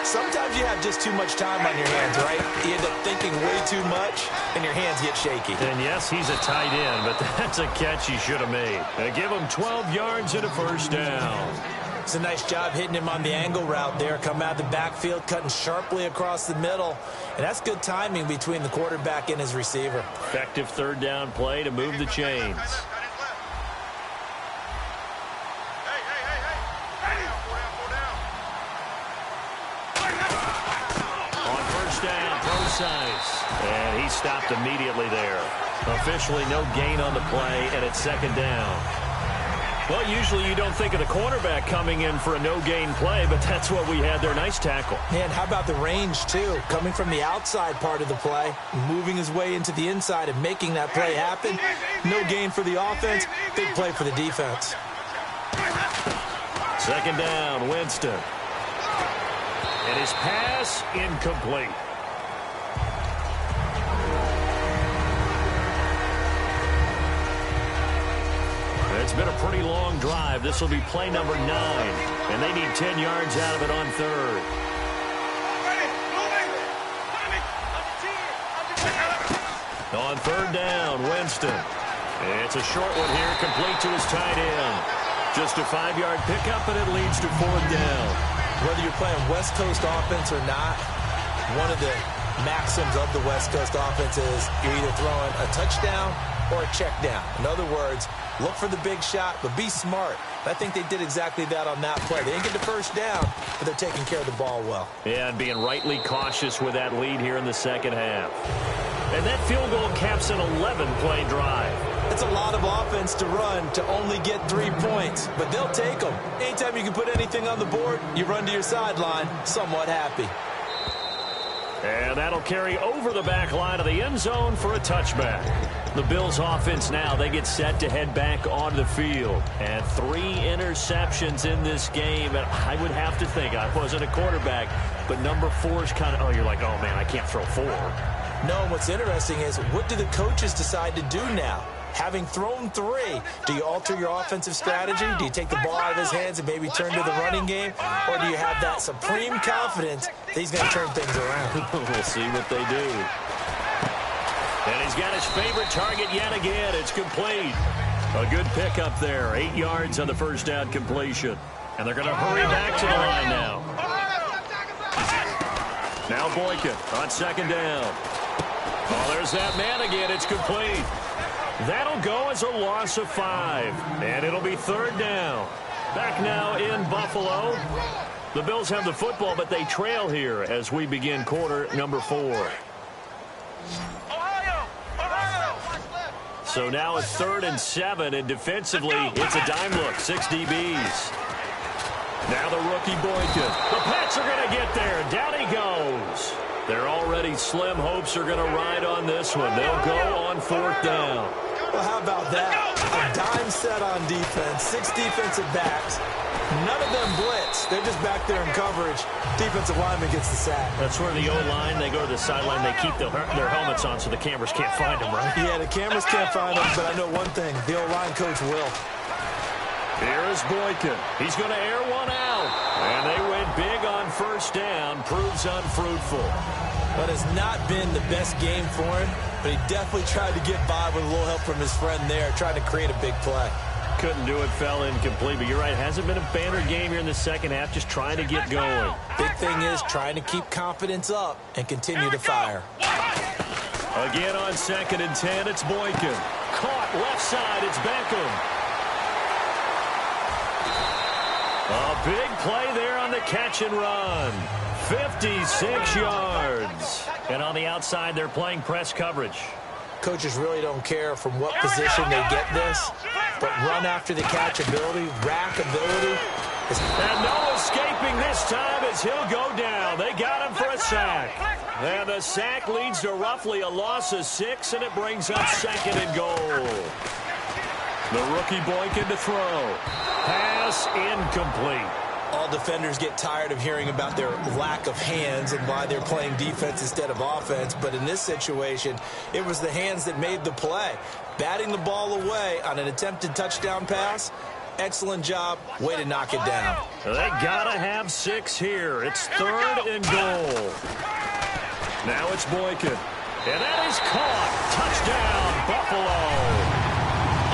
sometimes you have just too much time on your hands, right? You end up thinking way too much, and your hands get shaky. And yes, he's a tight end, but that's a catch he should have made. They give him 12 yards and a first down. It's a nice job hitting him on the angle route there. Come out of the backfield, cutting sharply across the middle. And that's good timing between the quarterback and his receiver. Effective third down play to move the chains. On first down, Procise. And he stopped immediately there. Officially no gain on the play, and it's second down. Well, usually you don't think of the cornerback coming in for a no-gain play, but that's what we had there. Nice tackle. Man, how about the range, too? Coming from the outside part of the play, moving his way into the inside and making that play happen. No gain for the offense, big play for the defense. Second down, Winston. And his pass incomplete. It's been a pretty long drive. This will be play number 9. And they need 10 yards out of it on third. On third down, Winston. It's a short one here, complete to his tight end. Just a 5-yard pickup, and it leads to fourth down. Whether you're playing West Coast offense or not, one of the maxims of the West Coast offense is you're either throwing a touchdown or a check down. In other words, look for the big shot, but be smart. I think they did exactly that on that play. They didn't get the first down, but they're taking care of the ball well. Yeah, and being rightly cautious with that lead here in the second half. And that field goal caps an 11-play drive. It's a lot of offense to run to only get 3 points, but they'll take them. Anytime you can put anything on the board, you run to your sideline, somewhat happy. And that'll carry over the back line of the end zone for a touchback. The Bills offense now, they get set to head back onto the field. And 3 interceptions in this game. And I would have to think, I wasn't a quarterback, but number 4 is kind of, oh, you're like, oh, man, I can't throw 4. No, what's interesting is, what do the coaches decide to do now? Having thrown 3, do you alter your offensive strategy? Do you take the ball out of his hands and maybe turn to the running game? Or do you have that supreme confidence that he's going to turn things around? We'll see what they do. And he's got his favorite target yet again. It's complete. A good pickup there. 8 yards on the first down completion. And they're going to hurry back to the line now. Now Boykin on second down. Oh, there's that man again. It's complete. That'll go as a loss of 5. And it'll be third down. Back now in Buffalo. The Bills have the football, but they trail here as we begin quarter number 4. So now it's 3rd and 7, and defensively, it's a dime look. 6 DBs. Now the rookie Boykin. The Pats are going to get there. Down he goes. Their already slim hopes are going to ride on this one. They'll go on 4th down. Well, how about that? A dime set on defense, 6 defensive backs. None of them blitz. They're just back there in coverage. Defensive lineman gets the sack. That's where the O-line, they go to the sideline, they keep their helmets on so the cameras can't find them, right? Yeah, the cameras can't find them, but I know one thing. The O-line coach will. Here is Boykin. He's going to air one out. And they went big on first down. Proves unfruitful. But has not been the best game for him, but he definitely tried to get by with a little help from his friend there, trying to create a big play. Couldn't do it, fell incomplete, but you're right, hasn't been a banner game here in the second half, just trying to get going. Big thing is trying to keep confidence up and continue to fire. Again on 2nd and 10, it's Boykin. Caught left side, it's Beckham. A big play there on the catch and run. 56 yards. And on the outside, they're playing press coverage. Coaches really don't care from what position they get this, but run after the catch ability, rack ability. And no escaping this time as he'll go down. They got him for a sack. And the sack leads to roughly a loss of 6, and it brings up 2nd and goal. The rookie Boykin to throw. Pass incomplete. All defenders get tired of hearing about their lack of hands and why they're playing defense instead of offense. But in this situation, it was the hands that made the play. Batting the ball away on an attempted touchdown pass. Excellent job. Way to knock it down. They gotta have 6 here. It's 3rd and goal. Now it's Boykin. And that is caught. Touchdown, Buffalo.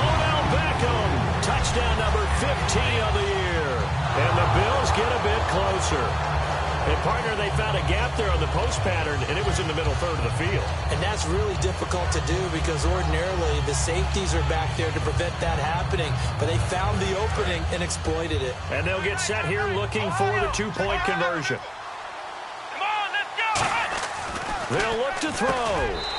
Odell Beckham. Touchdown number 15 of the year. And the Bills get a bit closer. And, partner, they found a gap there on the post pattern, and it was in the middle third of the field. And that's really difficult to do because ordinarily the safeties are back there to prevent that happening. But they found the opening and exploited it. And they'll get set here looking for the 2-point conversion. Come on, let's go. They'll look to throw.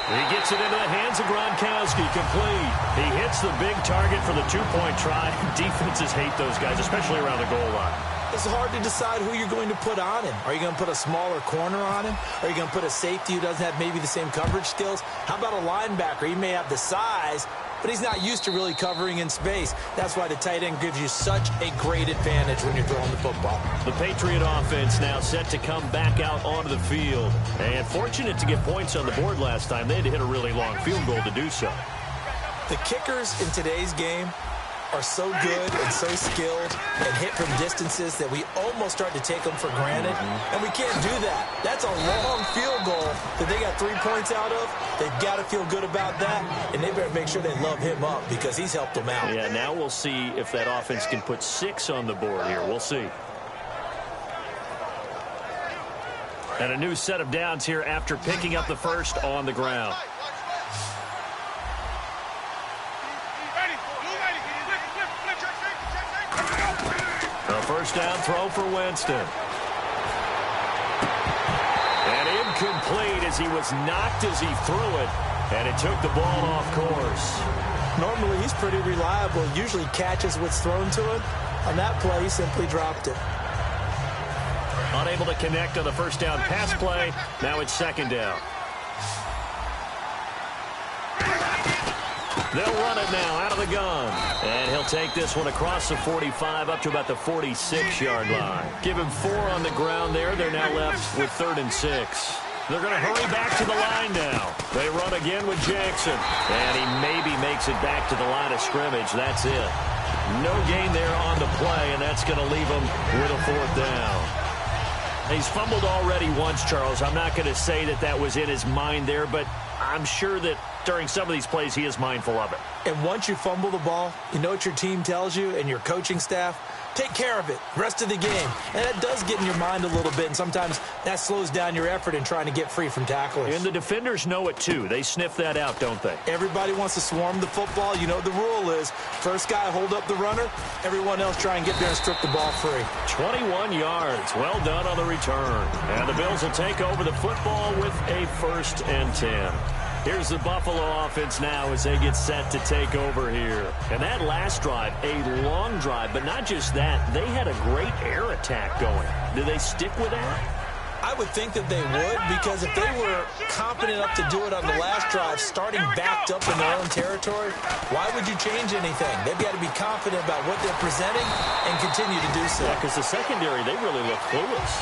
He gets it into the hands of Gronkowski, complete. He hits the big target for the 2-point try. Defenses hate those guys, especially around the goal line. It's hard to decide who you're going to put on him. Are you going to put a smaller corner on him? Are you going to put a safety who doesn't have maybe the same coverage skills? How about a linebacker? He may have the size, but he's not used to really covering in space. That's why the tight end gives you such a great advantage when you're throwing the football. The Patriot offense now set to come back out onto the field. And fortunate to get points on the board last time. They had to hit a really long field goal to do so. The kickers in today's game are so good and so skilled and hit from distances that we almost start to take them for granted. And we can't do that. That's a long field goal that they got 3 points out of. They've got to feel good about that, and they better make sure they love him up because he's helped them out. Yeah, now we'll see if that offense can put 6 on the board here. We'll see. And a new set of downs here after picking up the first on the ground. A first down throw for Winston. And incomplete as he was knocked as he threw it. And it took the ball off course. Normally, he's pretty reliable. Usually catches what's thrown to him. On that play, he simply dropped it. Unable to connect on the first down pass play. Now it's 2nd down. They'll run it now out of the gun. And he'll take this one across the 45 up to about the 46-yard line. Give him 4 on the ground there. They're now left with 3rd and 6. They're going to hurry back to the line now. They run again with Jackson. And he maybe makes it back to the line of scrimmage. That's it. No gain there on the play, and that's going to leave him with a 4th down. He's fumbled already once, Charles. I'm not going to say that that was in his mind there, but I'm sure that during some of these plays he is mindful of it. And once you fumble the ball, you know what your team tells you and your coaching staff? Take care of it. Rest of the game. And that does get in your mind a little bit, and sometimes that slows down your effort in trying to get free from tacklers. And the defenders know it, too. They sniff that out, don't they? Everybody wants to swarm the football. You know what the rule is. First guy hold up the runner. Everyone else try and get there and strip the ball free. 21 yards. Well done on the return. And the Bills will take over the football with a 1st and 10. Here's the Buffalo offense now as they get set to take over here. And that last drive, a long drive, but not just that. They had a great air attack going. Do they stick with that? I would think that they would, because if they were competent enough to do it on the last drive, starting backed up in their own territory, why would you change anything? They've got to be confident about what they're presenting and continue to do so. Yeah, because the secondary, they really look clueless.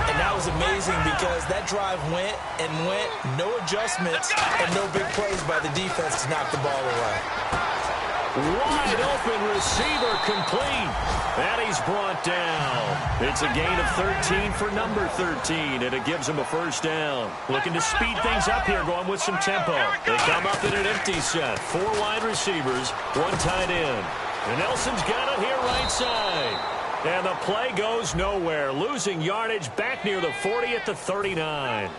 And that was amazing because that drive went and went, no adjustments, and no big plays by the defense to knock the ball away. Wide open receiver complete. And he's brought down. It's a gain of 13 for number 13, and it gives him a 1st down. Looking to speed things up here, going with some tempo. They come up in an empty set. 4 wide receivers, 1 tight end. And Nelson's got it here right side. And the play goes nowhere. Losing yardage back near the 40 at the 39.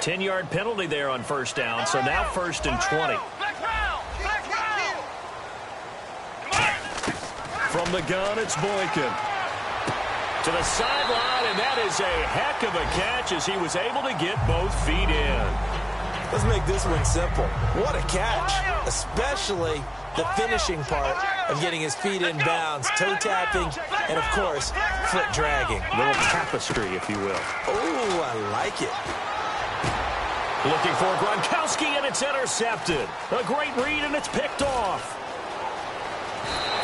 10-yard penalty there on first down, so now 1st and 20. From the gun, it's Boykin. To the sideline, and that is a heck of a catch as he was able to get both feet in. Let's make this one simple. What a catch, especially the finishing part of getting his feet in bounds, toe tapping, and, of course, foot dragging. A little tapestry, if you will. Oh, I like it. Looking for Gronkowski, and it's intercepted. A great read, and it's picked off.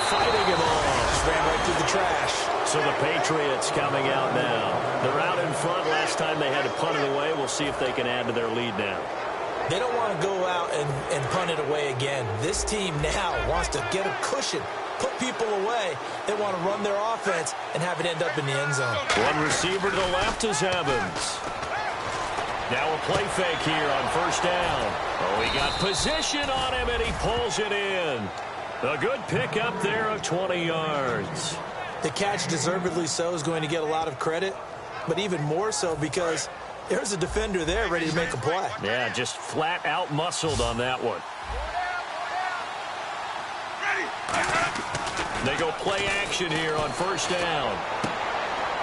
Fighting him off. Just ran right through the trash. So the Patriots coming out now. They're out in front. Last time they had to punt it away. We'll see if they can add to their lead now. They don't want to go out and punt it away again. This team now wants to get a cushion, put people away. They want to run their offense and have it end up in the end zone. One receiver to the left is Evans. Now a play fake here on first down. Oh, he got position on him, and he pulls it in. A good pickup there of 20 yards. The catch, deservedly so, is going to get a lot of credit, but even more so because there's a defender there ready to make a play. Yeah, just flat out muscled on that one. They go play action here on first down.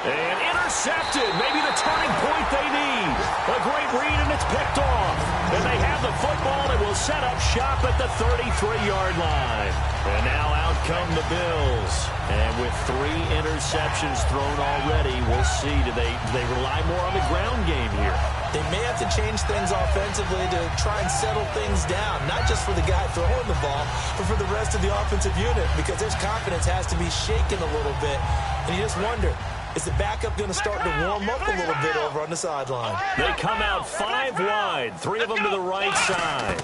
And intercepted. Maybe the turning point they need. A great read, and it's picked off. And they have the football and will set up shop at the 33-yard line. And now out come the Bills. And with 3 interceptions thrown already, we'll see. Do they rely more on the ground game here? They may have to change things offensively to try and settle things down, not just for the guy throwing the ball, but for the rest of the offensive unit, because their confidence has to be shaken a little bit. And you just wonder, is the backup going to start to warm up a little bit over on the sideline? They come out 5 wide, 3 of them to the right side.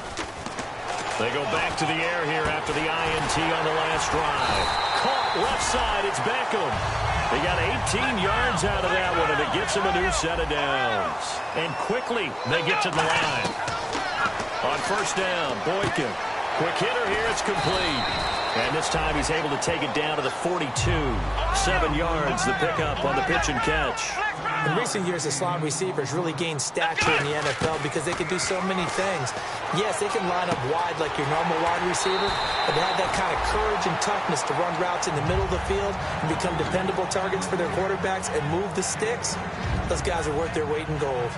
They go back to the air here after the INT on the last drive. Caught left side, it's Beckham. They got 18 yards out of that one, and it gets them a new set of downs. And quickly, they get to the line. On first down, Boykin. Quick hitter here, it's complete. And this time he's able to take it down to the 42. 7 yards, the pickup on the pitch and catch. In recent years, the slot receivers really gained stature in the NFL because they can do so many things. Yes, they can line up wide like your normal wide receiver, but to have that kind of courage and toughness to run routes in the middle of the field and become dependable targets for their quarterbacks and move the sticks, those guys are worth their weight in gold.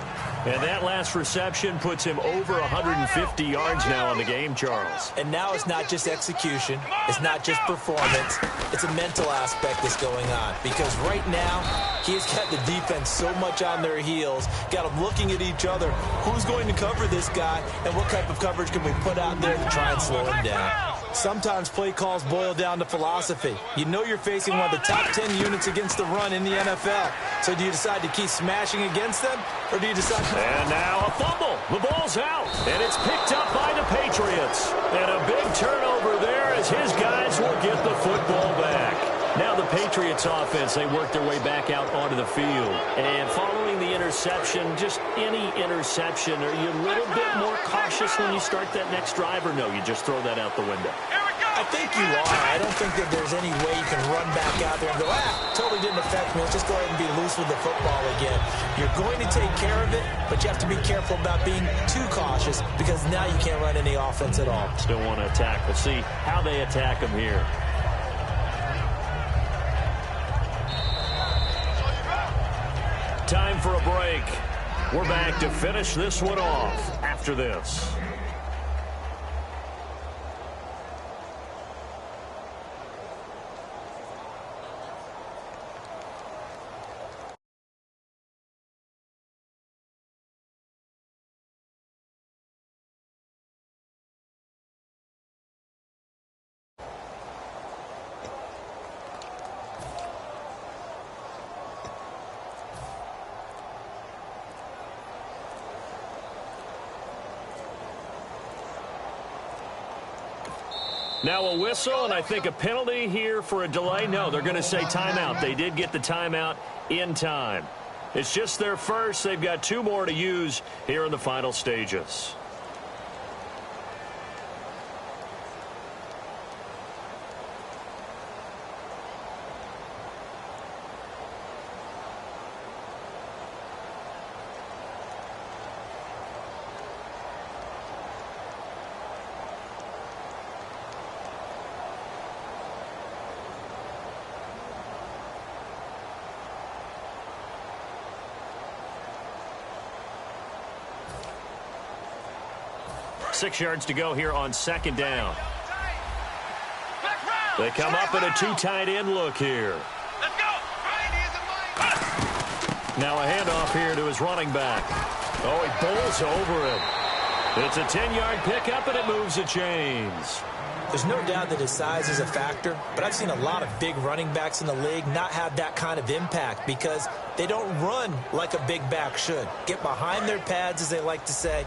And that last reception puts him over 150 yards now on the game, Charles. And now it's not just execution. It's not just performance. It's a mental aspect that's going on. Because right now, he's got the defense so much on their heels, got them looking at each other. Who's going to cover this guy, and what type of coverage can we put out there to try and slow him down? Sometimes play calls boil down to philosophy. You know you're facing one of the top 10 units against the run in the NFL. So do you decide to keep smashing against them, or do you decide... And now a fumble. The ball's out, and it's picked up by the Patriots. And a big turnover there as his guys will get the football back. Now the Patriots offense, they work their way back out onto the field. And following the interception, just any interception, are you a little bit more cautious when you start that next drive, or no, you just throw that out the window? I think you are. I don't think that there's any way you can run back out there and go, totally didn't affect me. Let's just go ahead and be loose with the football again. You're going to take care of it, but you have to be careful about being too cautious because now you can't run any offense at all. Still want to attack. We'll see how they attack him here. Time for a break. We're back to finish this one off after this. Now a whistle, and I think a penalty here for a delay. No, they're going to say timeout. They did get the timeout in time. It's just their first. They've got 2 more to use here in the final stages. 6 yards to go here on second down. They come up in a two tight end look here. Let's go. Now a handoff here to his running back. Oh, he bowls over it. It's a 10-yard pickup, and it moves the chains. There's no doubt that his size is a factor, but I've seen a lot of big running backs in the league not have that kind of impact because they don't run like a big back should. Get behind their pads, as they like to say,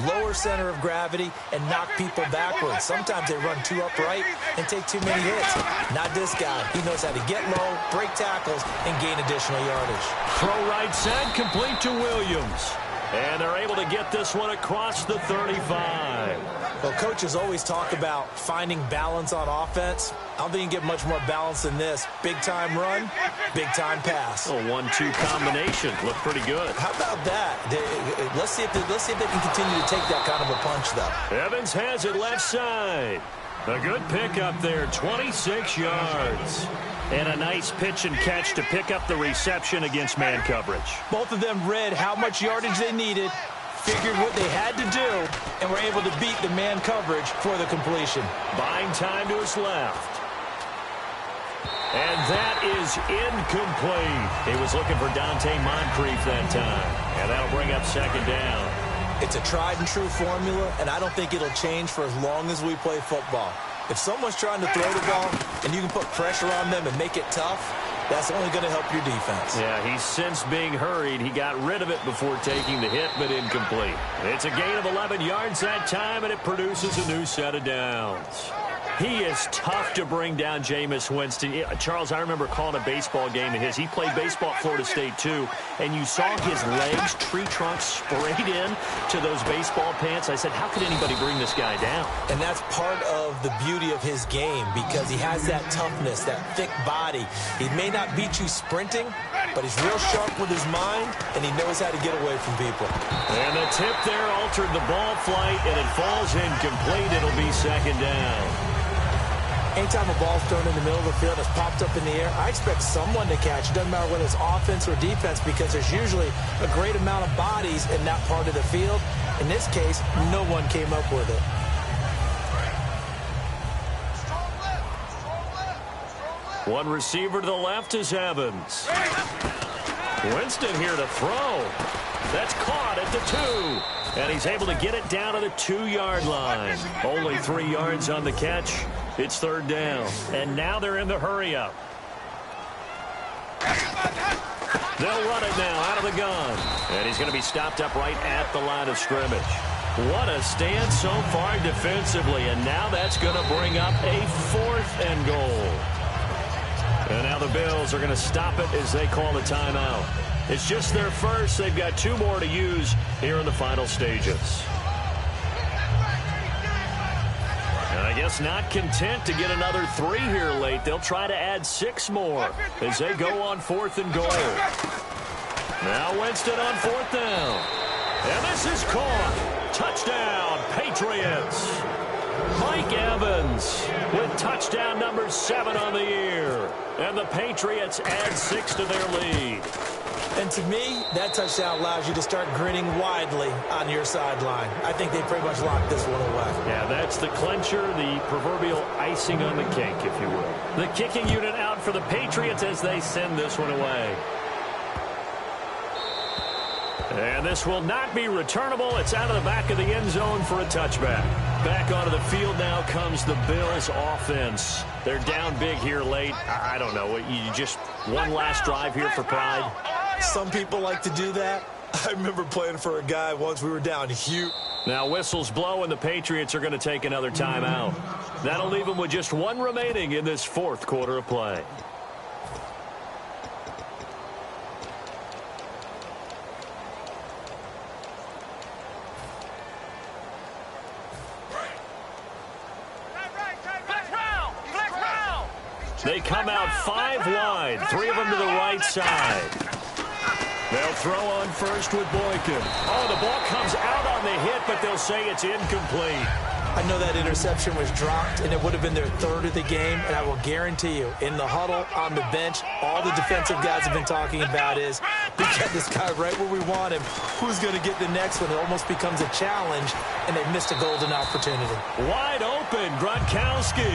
lower center of gravity, and knock people backwards. Sometimes they run too upright and take too many hits. Not this guy. He knows how to get low, break tackles, and gain additional yardage. Throw right side, complete to Williams. And they're able to get this one across the 35. Well, coaches always talk about finding balance on offense. I don't think you can get much more balance than this. Big-time run, big-time pass. A 1-2 combination. Looked pretty good. How about that? Let's see if they can continue to take that kind of a punch, though. Evans has it left side. A good pickup there, 26 yards. And a nice pitch and catch to pick up the reception against man coverage. Both of them read how much yardage they needed, figured what they had to do, and were able to beat the man coverage for the completion. Buying time to his left. And that is incomplete. He was looking for Dante Moncrief that time. And that'll bring up second down. It's a tried-and-true formula, and I don't think it'll change for as long as we play football. If someone's trying to throw the ball and you can put pressure on them and make it tough, that's only going to help your defense. Yeah, he's since being hurried. He got rid of it before taking the hit, but incomplete. It's a gain of 11 yards that time, and it produces a new set of downs. He is tough to bring down, Jameis Winston. Charles, I remember calling a baseball game of his. He played baseball at Florida State, too, and you saw his legs, tree trunks sprayed in to those baseball pants. I said, how could anybody bring this guy down? And that's part of the beauty of his game because he has that toughness, that thick body. He may not beat you sprinting, but he's real sharp with his mind, and he knows how to get away from people. And the tip there altered the ball flight, and it falls incomplete. It'll be second down. Anytime a ball's thrown in the middle of the field, it's popped up in the air, I expect someone to catch. It doesn't matter whether it's offense or defense because there's usually a great amount of bodies in that part of the field. In this case, no one came up with it. One receiver to the left is Evans. Winston here to throw. That's caught at the 2. And he's able to get it down to the 2-yard line. Only 3 yards on the catch. It's third down. And now they're in the hurry-up. They'll run it now out of the gun. And he's going to be stopped up right at the line of scrimmage. What a stand so far defensively. And now that's going to bring up a 4th and goal. And now the Bills are going to stop it as they call a timeout. It's just their first. They've got 2 more to use here in the final stages. And I guess not content to get another 3 here late. They'll try to add 6 more as they go on 4th and goal. Now Winston on 4th down. And this is caught. Touchdown, Patriots. Mike Evans with touchdown number 7 on the year. And the Patriots add 6 to their lead. And to me, that touchdown allows you to start grinning widely on your sideline. I think they pretty much locked this one away. Yeah, that's the clincher, the proverbial icing on the cake, if you will. The kicking unit out for the Patriots as they send this one away. And this will not be returnable. It's out of the back of the end zone for a touchback. Back onto the field now comes the Bills offense. They're down big here late. I don't know. You just one last drive here for pride? Some people like to do that. I remember playing for a guy once we were down huge. Now whistles blow and the Patriots are going to take another timeout. That'll leave them with just 1 remaining in this 4th quarter of play. They come out 5 wide, 3 of them to the right side. They'll throw on first with Boykin. Oh, the ball comes out on the hit, but they'll say it's incomplete. I know that interception was dropped, and it would have been their third of the game, and I will guarantee you, in the huddle, on the bench, all the defensive guys have been talking about is, we got this guy right where we want him. Who's going to get the next one? It almost becomes a challenge, and they've missed a golden opportunity. Wide open, Gronkowski.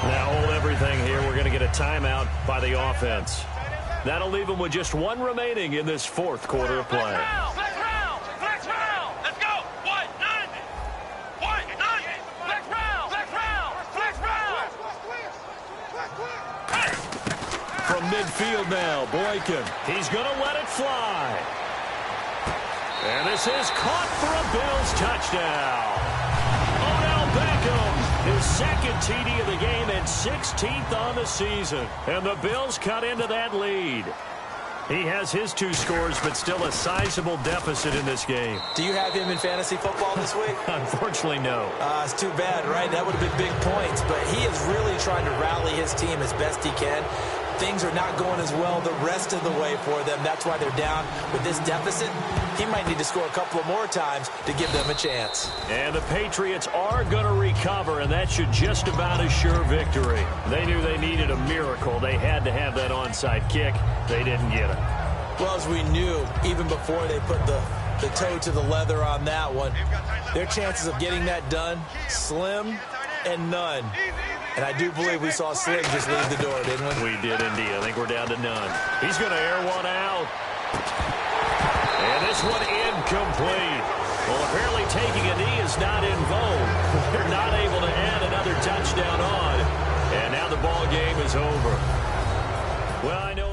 Now hold everything here. We're going to get a timeout by the offense. That'll leave them with just one remaining in this fourth quarter of play. Flex round. Let's go. What? None. Flex round. From midfield now, Boykin. He's going to let it fly. And this is caught for a Bills touchdown. Odell Beckham, his second TD of the game and 16th on the season. And the Bills cut into that lead. He has his 2 scores, but still a sizable deficit in this game. Do you have him in fantasy football this week? Unfortunately, no. It's too bad, right? That would have been big points, but he is really trying to rally his team as best he can. Things are not going as well the rest of the way for them. That's why they're down with this deficit. He might need to score a couple of more times to give them a chance. And the Patriots are going to recover, and that should just about assure victory. They knew they needed a miracle. They had to have that onside kick. They didn't get it. Well, as we knew, even before they put the toe to the leather on that one, their chances of getting that done, slim and none. And I do believe we saw Slim just leave the door, didn't we? We did indeed. I think we're down to none. He's going to air one out. And this one incomplete. Well, apparently taking a knee is not in vogue. They're not able to add another touchdown on. And now the ball game is over. Well, I know